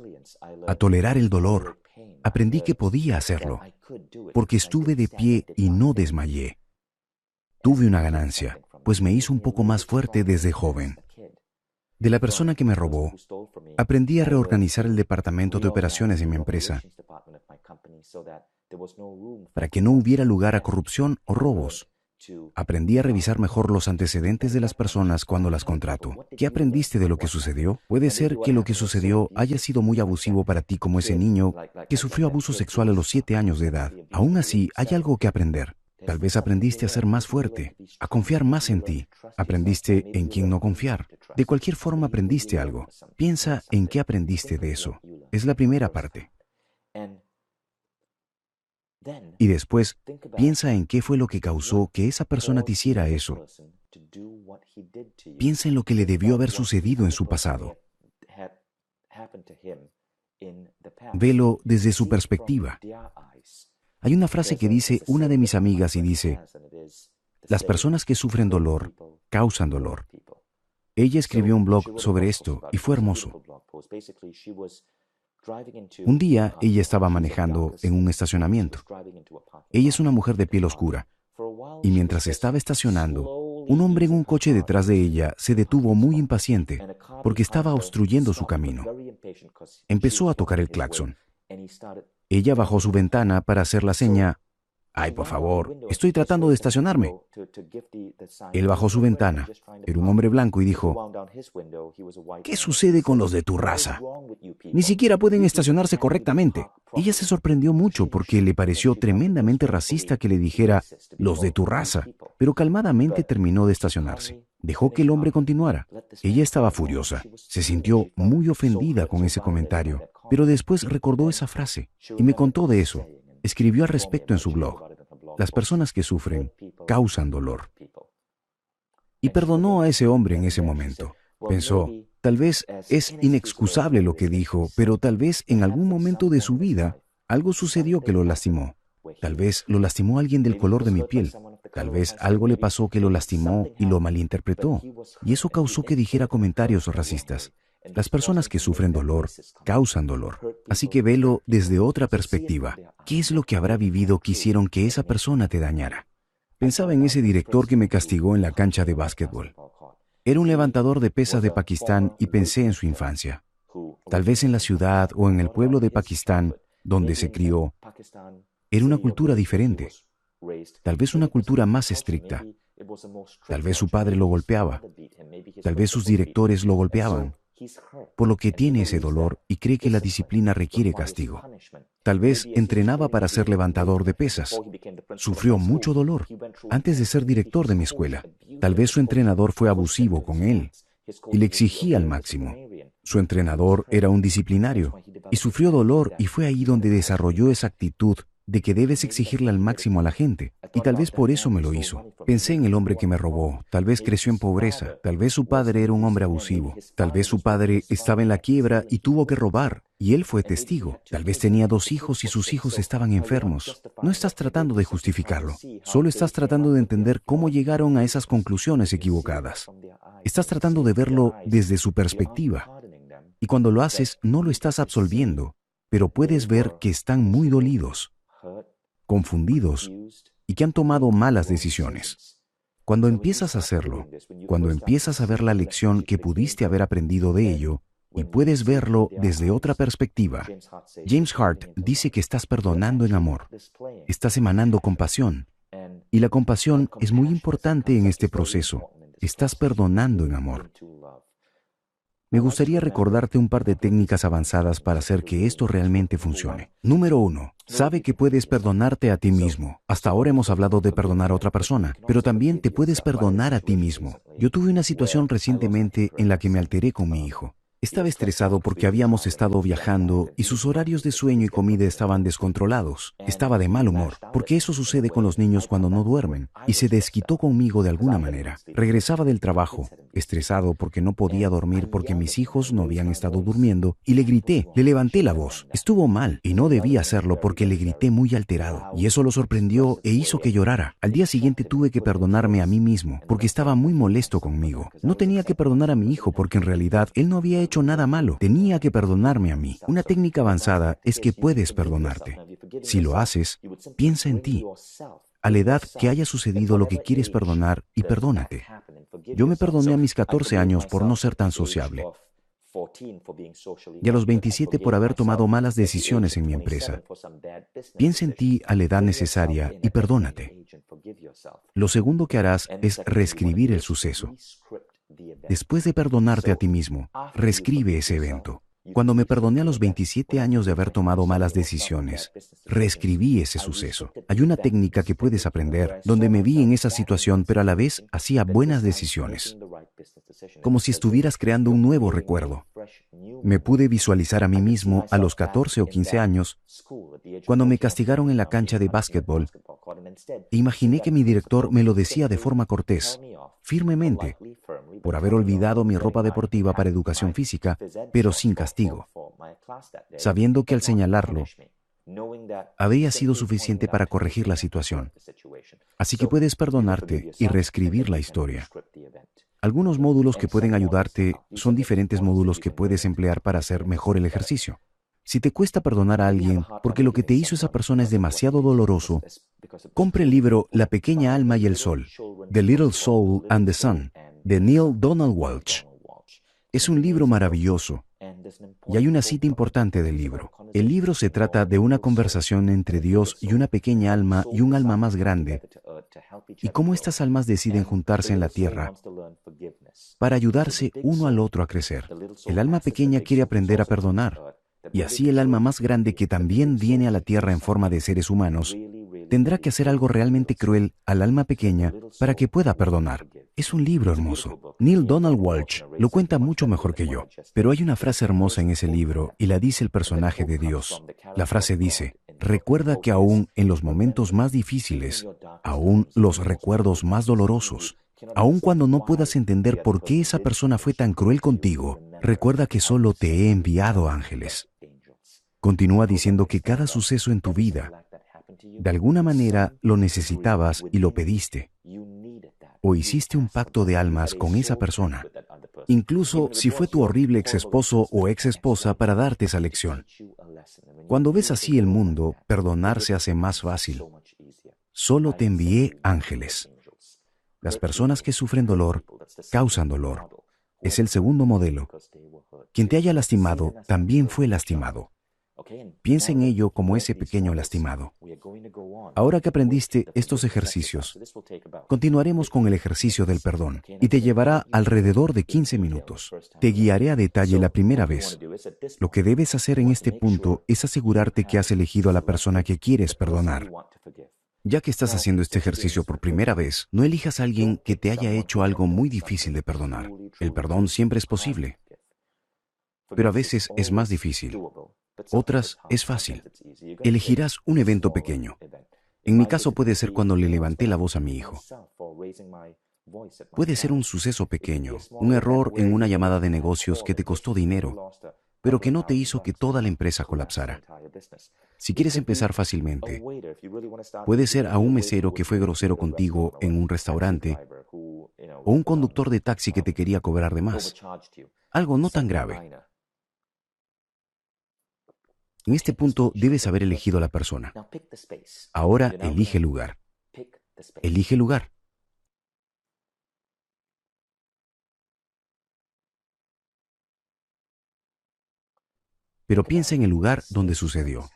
a tolerar el dolor. Aprendí que podía hacerlo, porque estuve de pie y no desmayé. Tuve una ganancia, pues me hizo un poco más fuerte desde joven. De la persona que me robó, aprendí a reorganizar el departamento de operaciones de mi empresa para que no hubiera lugar a corrupción o robos. Aprendí a revisar mejor los antecedentes de las personas cuando las contrato. ¿Qué aprendiste de lo que sucedió? Puede ser que lo que sucedió haya sido muy abusivo para ti, como ese niño que sufrió abuso sexual a los 7 años de edad. Aún así, hay algo que aprender. Tal vez aprendiste a ser más fuerte, a confiar más en ti. Aprendiste en quién no confiar. De cualquier forma aprendiste algo. Piensa en qué aprendiste de eso. Es la primera parte. Y después, piensa en qué fue lo que causó que esa persona te hiciera eso. Piensa en lo que le debió haber sucedido en su pasado. Velo desde su perspectiva. Hay una frase que dice una de mis amigas y dice, las personas que sufren dolor causan dolor. Ella escribió un blog sobre esto y fue hermoso. Un día ella estaba manejando en un estacionamiento. Ella es una mujer de piel oscura y mientras estaba estacionando, un hombre en un coche detrás de ella se detuvo muy impaciente porque estaba obstruyendo su camino. Empezó a tocar el claxon. Ella bajó su ventana para hacer la seña, «Ay, por favor, estoy tratando de estacionarme». Él bajó su ventana, era un hombre blanco y dijo, «¿Qué sucede con los de tu raza? Ni siquiera pueden estacionarse correctamente». Ella se sorprendió mucho porque le pareció tremendamente racista que le dijera, «los de tu raza», pero calmadamente terminó de estacionarse. Dejó que el hombre continuara. Ella estaba furiosa, se sintió muy ofendida con ese comentario, pero después recordó esa frase y me contó de eso. Escribió al respecto en su blog. Las personas que sufren causan dolor. Y perdonó a ese hombre en ese momento. Pensó, tal vez es inexcusable lo que dijo, pero tal vez en algún momento de su vida algo sucedió que lo lastimó. Tal vez lo lastimó alguien del color de mi piel. Tal vez algo le pasó que lo lastimó y lo malinterpretó. Y eso causó que dijera comentarios racistas. Las personas que sufren dolor causan dolor. Así que velo desde otra perspectiva. ¿Qué es lo que habrá vivido que hicieron que esa persona te dañara? Pensaba en ese director que me castigó en la cancha de básquetbol. Era un levantador de pesas de Pakistán y pensé en su infancia. Tal vez en la ciudad o en el pueblo de Pakistán donde se crió, era una cultura diferente. Tal vez una cultura más estricta. Tal vez su padre lo golpeaba. Tal vez sus directores lo golpeaban. por lo que tiene ese dolor y cree que la disciplina requiere castigo. Tal vez entrenaba para ser levantador de pesas. Sufrió mucho dolor antes de ser director de mi escuela. Tal vez su entrenador fue abusivo con él y le exigía al máximo. Su entrenador era un disciplinario y sufrió dolor, y fue ahí donde desarrolló esa actitud de que debes exigirle al máximo a la gente. Y tal vez por eso me lo hizo. Pensé en el hombre que me robó. Tal vez creció en pobreza. Tal vez su padre era un hombre abusivo. Tal vez su padre estaba en la quiebra y tuvo que robar, y él fue testigo. Tal vez tenía 2 hijos y sus hijos estaban enfermos. No estás tratando de justificarlo. Solo estás tratando de entender cómo llegaron a esas conclusiones equivocadas. Estás tratando de verlo desde su perspectiva. Y cuando lo haces, no lo estás absolviendo, pero puedes ver que están muy dolidos, confundidos y que han tomado malas decisiones. Cuando empiezas a hacerlo, cuando empiezas a ver la lección que pudiste haber aprendido de ello, y puedes verlo desde otra perspectiva, James Hart dice que estás perdonando en amor, estás emanando compasión, y la compasión es muy importante en este proceso. Estás perdonando en amor. Me gustaría recordarte un par de técnicas avanzadas para hacer que esto realmente funcione. Número 1. Sabe que puedes perdonarte a ti mismo. Hasta ahora hemos hablado de perdonar a otra persona, pero también te puedes perdonar a ti mismo. Yo tuve una situación recientemente en la que me alteré con mi hijo. Estaba estresado porque habíamos estado viajando y sus horarios de sueño y comida estaban descontrolados. Estaba de mal humor, porque eso sucede con los niños cuando no duermen, y se desquitó conmigo de alguna manera. Regresaba del trabajo, estresado porque no podía dormir porque mis hijos no habían estado durmiendo, y le grité, le levanté la voz. Estuvo mal y no debía hacerlo porque le grité muy alterado, y eso lo sorprendió e hizo que llorara. Al día siguiente tuve que perdonarme a mí mismo porque estaba muy molesto conmigo. No tenía que perdonar a mi hijo porque en realidad él no había hecho nada malo. Tenía que perdonarme a mí. Una técnica avanzada es que puedes perdonarte. Si lo haces, piensa en ti, a la edad que haya sucedido lo que quieres perdonar, y perdónate. Yo me perdoné a mis 14 años por no ser tan sociable, y a los 27 por haber tomado malas decisiones en mi empresa. Piensa en ti a la edad necesaria y perdónate. Lo segundo que harás es reescribir el suceso. Después de perdonarte a ti mismo, reescribe ese evento. Cuando me perdoné a los 27 años de haber tomado malas decisiones, reescribí ese suceso. Hay una técnica que puedes aprender donde me vi en esa situación, pero a la vez hacía buenas decisiones. Como si estuvieras creando un nuevo recuerdo. Me pude visualizar a mí mismo a los 14 o 15 años, cuando me castigaron en la cancha de básquetbol, e imaginé que mi director me lo decía de forma cortés, firmemente, por haber olvidado mi ropa deportiva para educación física, pero sin castigo, sabiendo que al señalarlo, había sido suficiente para corregir la situación. Así que puedes perdonarte y reescribir la historia. Algunos módulos que pueden ayudarte son diferentes módulos que puedes emplear para hacer mejor el ejercicio. Si te cuesta perdonar a alguien porque lo que te hizo esa persona es demasiado doloroso, compre el libro La pequeña alma y el sol, The Little Soul and the Sun, de Neale Donald Walsch. Es un libro maravilloso, y hay una cita importante del libro. El libro se trata de una conversación entre Dios y una pequeña alma y un alma más grande, y cómo estas almas deciden juntarse en la tierra para ayudarse uno al otro a crecer. El alma pequeña quiere aprender a perdonar, y así el alma más grande, que también viene a la tierra en forma de seres humanos, tendrá que hacer algo realmente cruel al alma pequeña para que pueda perdonar. Es un libro hermoso. Neale Donald Walsch lo cuenta mucho mejor que yo, pero hay una frase hermosa en ese libro y la dice el personaje de Dios. La frase dice: recuerda que aún en los momentos más difíciles, aún los recuerdos más dolorosos, aun cuando no puedas entender por qué esa persona fue tan cruel contigo, recuerda que solo te he enviado ángeles. Continúa diciendo que cada suceso en tu vida, de alguna manera, lo necesitabas y lo pediste, o hiciste un pacto de almas con esa persona, incluso si fue tu horrible exesposo o exesposa, para darte esa lección. Cuando ves así el mundo, perdonar se hace más fácil. Solo te envié ángeles. Las personas que sufren dolor causan dolor. Es el segundo modelo. Quien te haya lastimado también fue lastimado. Piensa en ello como ese pequeño lastimado. Ahora que aprendiste estos ejercicios, continuaremos con el ejercicio del perdón y te llevará alrededor de 15 minutos. Te guiaré a detalle la primera vez. Lo que debes hacer en este punto es asegurarte que has elegido a la persona que quieres perdonar. Ya que estás haciendo este ejercicio por primera vez, no elijas a alguien que te haya hecho algo muy difícil de perdonar. El perdón siempre es posible, pero a veces es más difícil. Otras es fácil. Elegirás un evento pequeño. En mi caso puede ser cuando le levanté la voz a mi hijo. Puede ser un suceso pequeño, un error en una llamada de negocios que te costó dinero, pero que no te hizo que toda la empresa colapsara. Si quieres empezar fácilmente, puede ser a un mesero que fue grosero contigo en un restaurante o un conductor de taxi que te quería cobrar de más. Algo no tan grave. En este punto debes haber elegido a la persona. Ahora elige lugar. Elige lugar. Pero piensa en el lugar donde sucedió.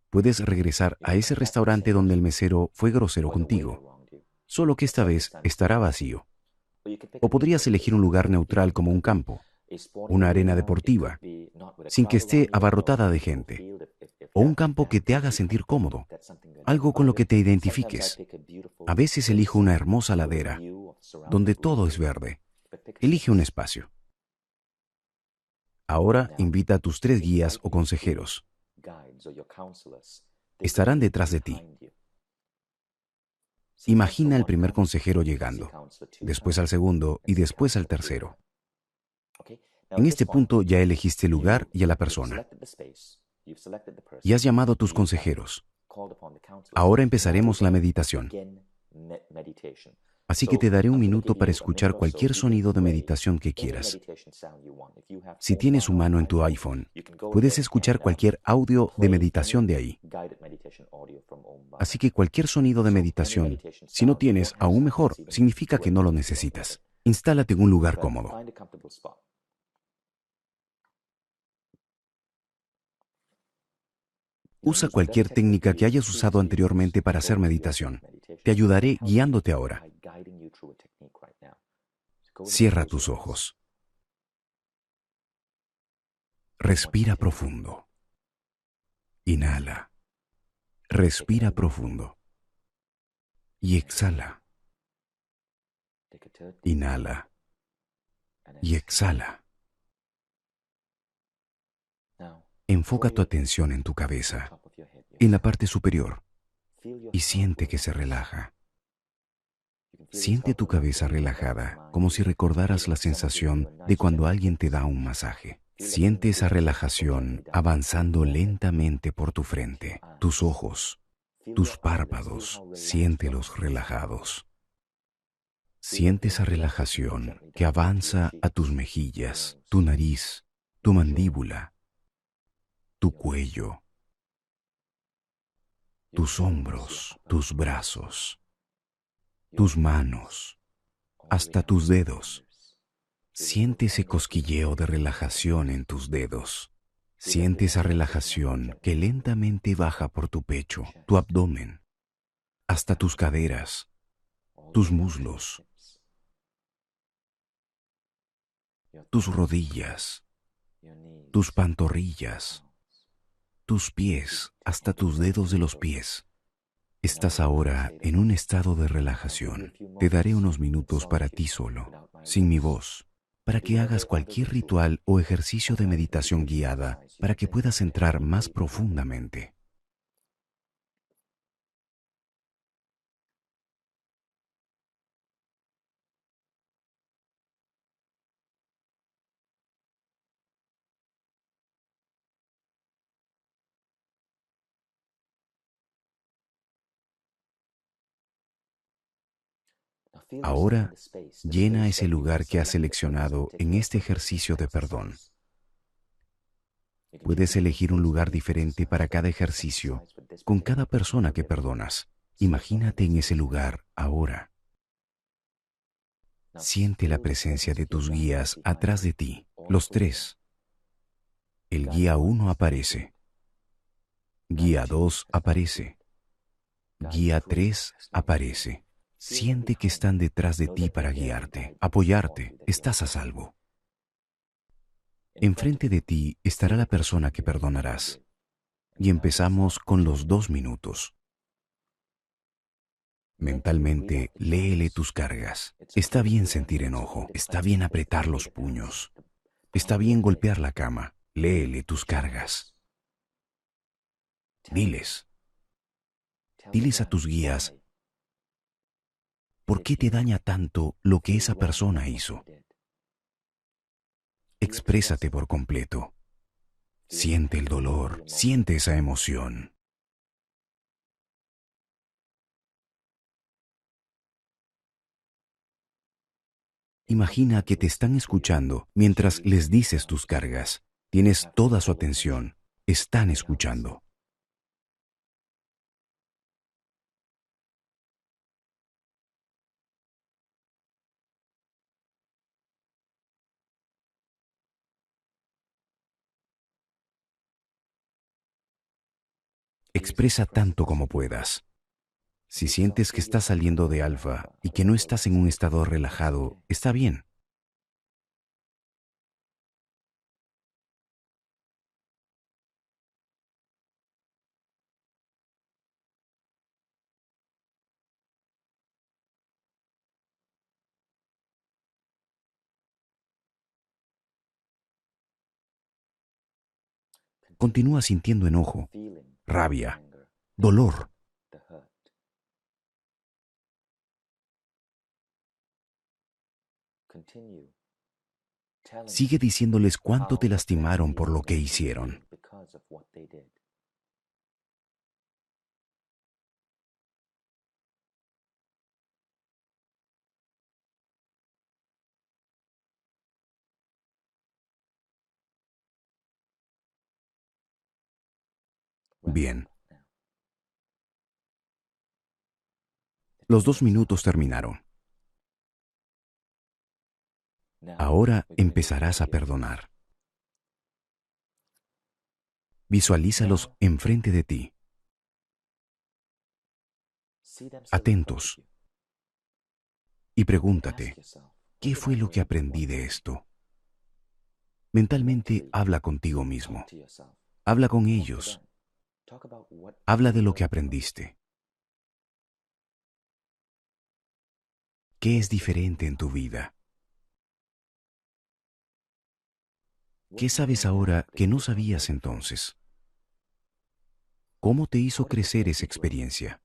Puedes regresar a ese restaurante donde el mesero fue grosero contigo, solo que esta vez estará vacío. O podrías elegir un lugar neutral como un campo, una arena deportiva, sin que esté abarrotada de gente, o un campo que te haga sentir cómodo, algo con lo que te identifiques. A veces elijo una hermosa ladera, donde todo es verde. Elige un espacio. Ahora invita a tus 3 guías o consejeros. Estarán detrás de ti. Imagina al primer consejero llegando, después al segundo y después al tercero. En este punto ya elegiste el lugar y a la persona. Y has llamado a tus consejeros. Ahora empezaremos la meditación. Así que te daré un minuto para escuchar cualquier sonido de meditación que quieras. Si tienes un mano en tu iPhone, puedes escuchar cualquier audio de meditación de ahí. Así que cualquier sonido de meditación, si no tienes, aún mejor, significa que no lo necesitas. Instálate en un lugar cómodo. Usa cualquier técnica que hayas usado anteriormente para hacer meditación. Te ayudaré guiándote ahora. Cierra tus ojos. Respira profundo. Inhala. Respira profundo. Y exhala. Inhala. Y exhala. Enfoca tu atención en tu cabeza, en la parte superior, y siente que se relaja. Siente tu cabeza relajada, como si recordaras la sensación de cuando alguien te da un masaje. Siente esa relajación avanzando lentamente por tu frente, tus ojos, tus párpados, siéntelos relajados. Siente esa relajación que avanza a tus mejillas, tu nariz, tu mandíbula, tu cuello, tus hombros, tus brazos, tus manos, hasta tus dedos. Siente ese cosquilleo de relajación en tus dedos. Siente esa relajación que lentamente baja por tu pecho, tu abdomen, hasta tus caderas, tus muslos, tus rodillas, tus pantorrillas, tus pies, hasta tus dedos de los pies. Estás ahora en un estado de relajación. Te daré unos minutos para ti solo, sin mi voz, para que hagas cualquier ritual o ejercicio de meditación guiada para que puedas entrar más profundamente. Ahora, llena ese lugar que has seleccionado en este ejercicio de perdón. Puedes elegir un lugar diferente para cada ejercicio, con cada persona que perdonas. Imagínate en ese lugar ahora. Siente la presencia de tus guías atrás de ti, los 3. El guía 1 aparece. Guía 2 aparece. Guía 3 aparece. Siente que están detrás de ti para guiarte, apoyarte. Estás a salvo. Enfrente de ti estará la persona que perdonarás. Y empezamos con los 2 minutos. Mentalmente, léele tus cargas. Está bien sentir enojo. Está bien apretar los puños. Está bien golpear la cama. Léele tus cargas. Diles. Diles a tus guías, ¿por qué te daña tanto lo que esa persona hizo? Exprésate por completo. Siente el dolor. Siente esa emoción. Imagina que te están escuchando mientras les dices tus cargas. Tienes toda su atención. Están escuchando. Expresa tanto como puedas. Si sientes que estás saliendo de alfa y que no estás en un estado relajado, está bien. Continúa sintiendo enojo, rabia, dolor. Sigue diciéndoles cuánto te lastimaron por lo que hicieron. Bien. Los 2 minutos terminaron. Ahora empezarás a perdonar. Visualízalos enfrente de ti, atentos, y pregúntate, ¿qué fue lo que aprendí de esto? Mentalmente habla contigo mismo. Habla con ellos. Habla de lo que aprendiste. ¿Qué es diferente en tu vida? ¿Qué sabes ahora que no sabías entonces? ¿Cómo te hizo crecer esa experiencia?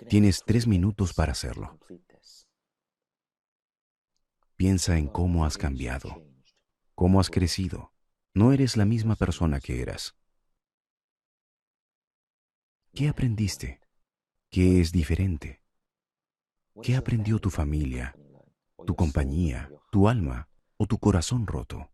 Tienes 3 minutos para hacerlo. Piensa en cómo has cambiado, cómo has crecido. No eres la misma persona que eras. ¿Qué aprendiste? ¿Qué es diferente? ¿Qué aprendió tu familia, tu compañía, tu alma o tu corazón roto?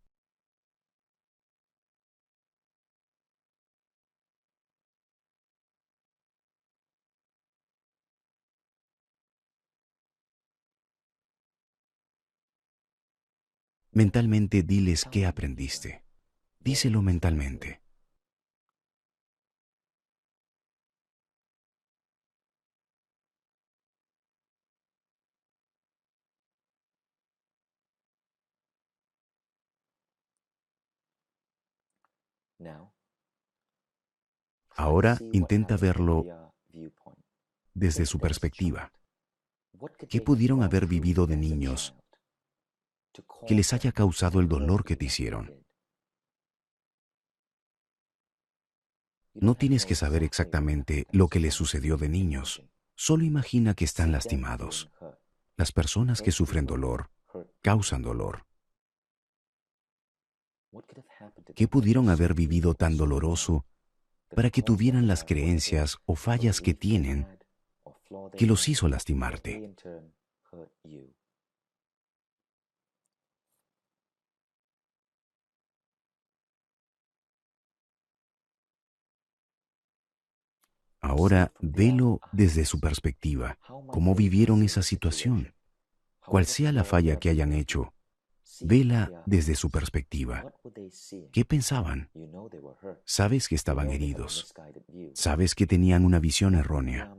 Mentalmente diles qué aprendiste. Díselo mentalmente. Ahora intenta verlo desde su perspectiva. ¿Qué pudieron haber vivido de niños que les haya causado el dolor que te hicieron? No tienes que saber exactamente lo que les sucedió de niños. Solo imagina que están lastimados. Las personas que sufren dolor causan dolor. ¿Qué pudieron haber vivido tan doloroso para que tuvieran las creencias o fallas que tienen que los hizo lastimarte? Ahora velo desde su perspectiva. ¿Cómo vivieron esa situación? Cual sea la falla que hayan hecho, vela desde su perspectiva. ¿Qué pensaban? Sabes que estaban heridos. Sabes que tenían una visión errónea.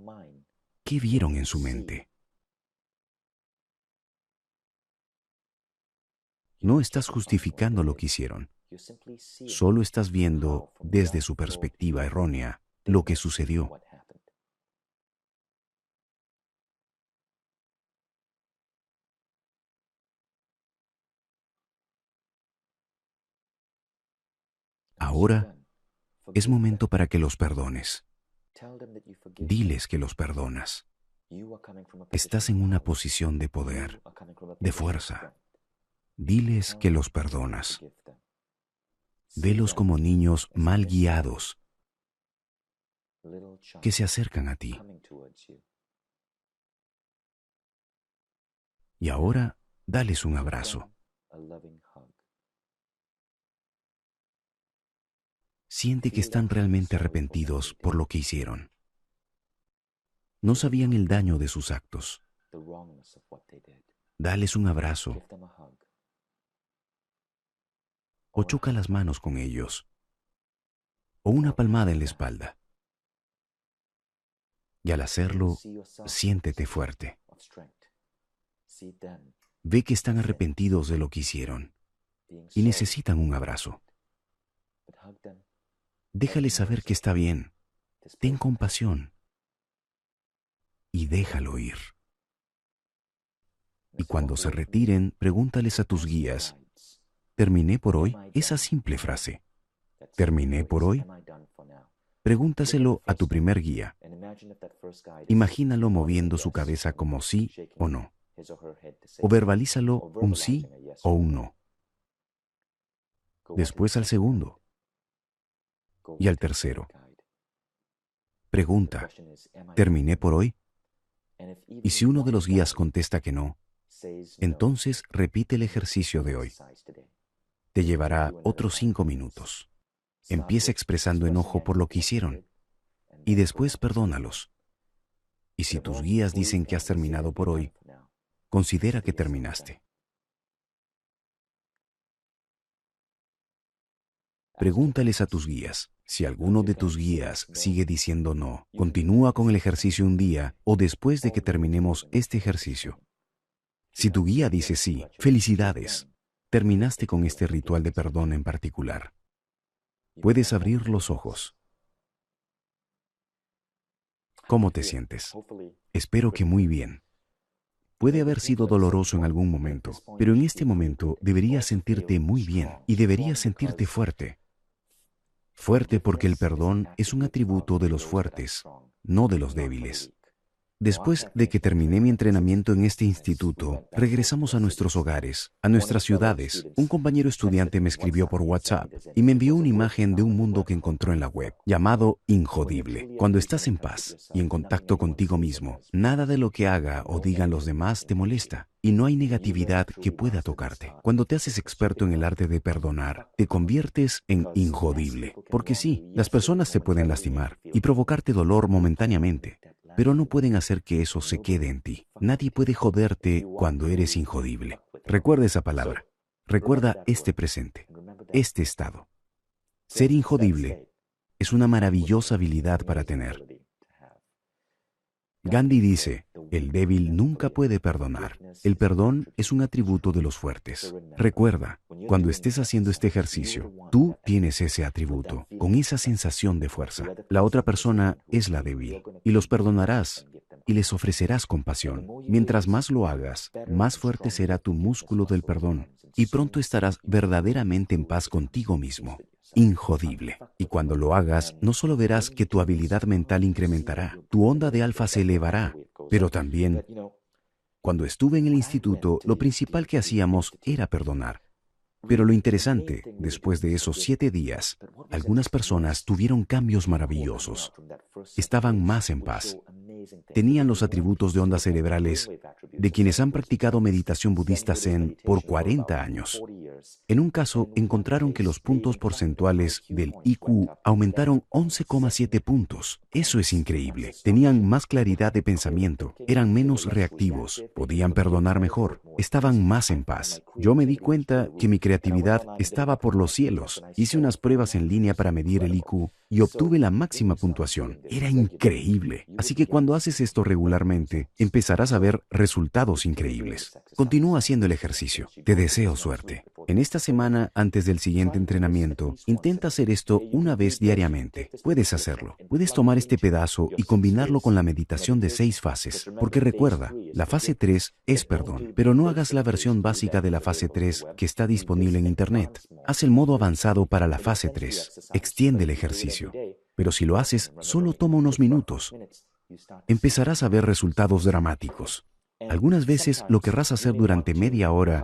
¿Qué vieron en su mente? No estás justificando lo que hicieron. Solo estás viendo desde su perspectiva errónea lo que sucedió. Ahora es momento para que los perdones. Diles que los perdonas. Estás en una posición de poder, de fuerza. Diles que los perdonas. Velos como niños mal guiados que se acercan a ti. Y ahora, dales un abrazo. Siente que están realmente arrepentidos por lo que hicieron. No sabían el daño de sus actos. Dales un abrazo o choca las manos con ellos o una palmada en la espalda. Y al hacerlo, siéntete fuerte. Ve que están arrepentidos de lo que hicieron y necesitan un abrazo. Déjales saber que está bien. Ten compasión y déjalo ir. Y cuando se retiren, pregúntales a tus guías, ¿terminé por hoy? Esa simple frase, ¿terminé por hoy? Pregúntaselo a tu primer guía. Imagínalo moviendo su cabeza como sí o no. O verbalízalo un sí o un no. Después al segundo y al tercero. Pregunta, ¿terminé por hoy? Y si uno de los guías contesta que no, entonces repite el ejercicio de hoy. Te llevará otros 5 minutos. Empieza expresando enojo por lo que hicieron y después perdónalos. Y si tus guías dicen que has terminado por hoy, considera que terminaste. Pregúntales a tus guías. Si alguno de tus guías sigue diciendo no, continúa con el ejercicio un día o después de que terminemos este ejercicio. Si tu guía dice sí, felicidades. Terminaste con este ritual de perdón en particular. Puedes abrir los ojos. ¿Cómo te sientes? Espero que muy bien. Puede haber sido doloroso en algún momento, pero en este momento deberías sentirte muy bien y deberías sentirte fuerte. Fuerte porque el perdón es un atributo de los fuertes, no de los débiles. Después de que terminé mi entrenamiento en este instituto, regresamos a nuestros hogares, a nuestras ciudades. Un compañero estudiante me escribió por WhatsApp y me envió una imagen de un mundo que encontró en la web, llamado Injodible. Cuando estás en paz y en contacto contigo mismo, nada de lo que haga o digan los demás te molesta. Y no hay negatividad que pueda tocarte. Cuando te haces experto en el arte de perdonar, te conviertes en injodible. Porque sí, las personas te pueden lastimar y provocarte dolor momentáneamente, pero no pueden hacer que eso se quede en ti. Nadie puede joderte cuando eres injodible. Recuerda esa palabra. Recuerda este presente, este estado. Ser injodible es una maravillosa habilidad para tener. Gandhi dice, el débil nunca puede perdonar. El perdón es un atributo de los fuertes. Recuerda, cuando estés haciendo este ejercicio, tú tienes ese atributo, con esa sensación de fuerza. La otra persona es la débil, y los perdonarás, y les ofrecerás compasión. Mientras más lo hagas, más fuerte será tu músculo del perdón, y pronto estarás verdaderamente en paz contigo mismo. Injodible. Y cuando lo hagas, no solo verás que tu habilidad mental incrementará, tu onda de alfa se elevará, pero también, cuando estuve en el instituto, lo principal que hacíamos era perdonar. Pero lo interesante, después de esos 7 días, algunas personas tuvieron cambios maravillosos. Estaban más en paz. Tenían los atributos de ondas cerebrales de quienes han practicado meditación budista Zen por 40 años. En un caso, encontraron que los puntos porcentuales del IQ aumentaron 11,7 puntos. Eso es increíble. Tenían más claridad de pensamiento, eran menos reactivos, podían perdonar mejor, estaban más en paz. Yo me di cuenta que mi creatividad estaba por los cielos. Hice unas pruebas en línea para medir el IQ y obtuve la máxima puntuación. Era increíble. Así que cuando haces esto regularmente, empezarás a ver resultados increíbles. Continúa haciendo el ejercicio. Te deseo suerte. En esta semana, antes del siguiente entrenamiento, intenta hacer esto una vez diariamente. Puedes hacerlo. Puedes tomar este pedazo y combinarlo con la meditación de 6 fases. Porque recuerda, la fase 3 es perdón. Pero no hagas la versión básica de la fase 3 que está disponible en Internet. Haz el modo avanzado para la fase 3. Extiende el ejercicio. Pero si lo haces, solo toma unos minutos. Empezarás a ver resultados dramáticos. Algunas veces lo querrás hacer durante media hora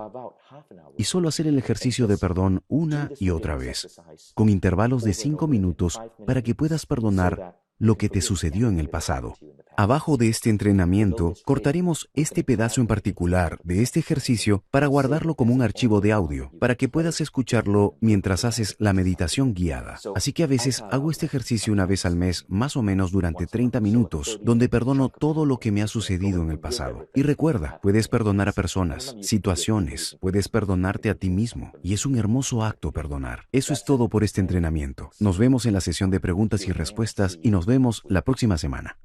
y solo hacer el ejercicio de perdón una y otra vez, con intervalos de 5 minutos para que puedas perdonar lo que te sucedió en el pasado. Abajo de este entrenamiento, cortaremos este pedazo en particular de este ejercicio para guardarlo como un archivo de audio, para que puedas escucharlo mientras haces la meditación guiada. Así que a veces hago este ejercicio una vez al mes, más o menos durante 30 minutos, donde perdono todo lo que me ha sucedido en el pasado. Y recuerda, puedes perdonar a personas, situaciones, puedes perdonarte a ti mismo, y es un hermoso acto perdonar. Eso es todo por este entrenamiento. Nos vemos en la sesión de preguntas y respuestas y nos vemos la próxima semana.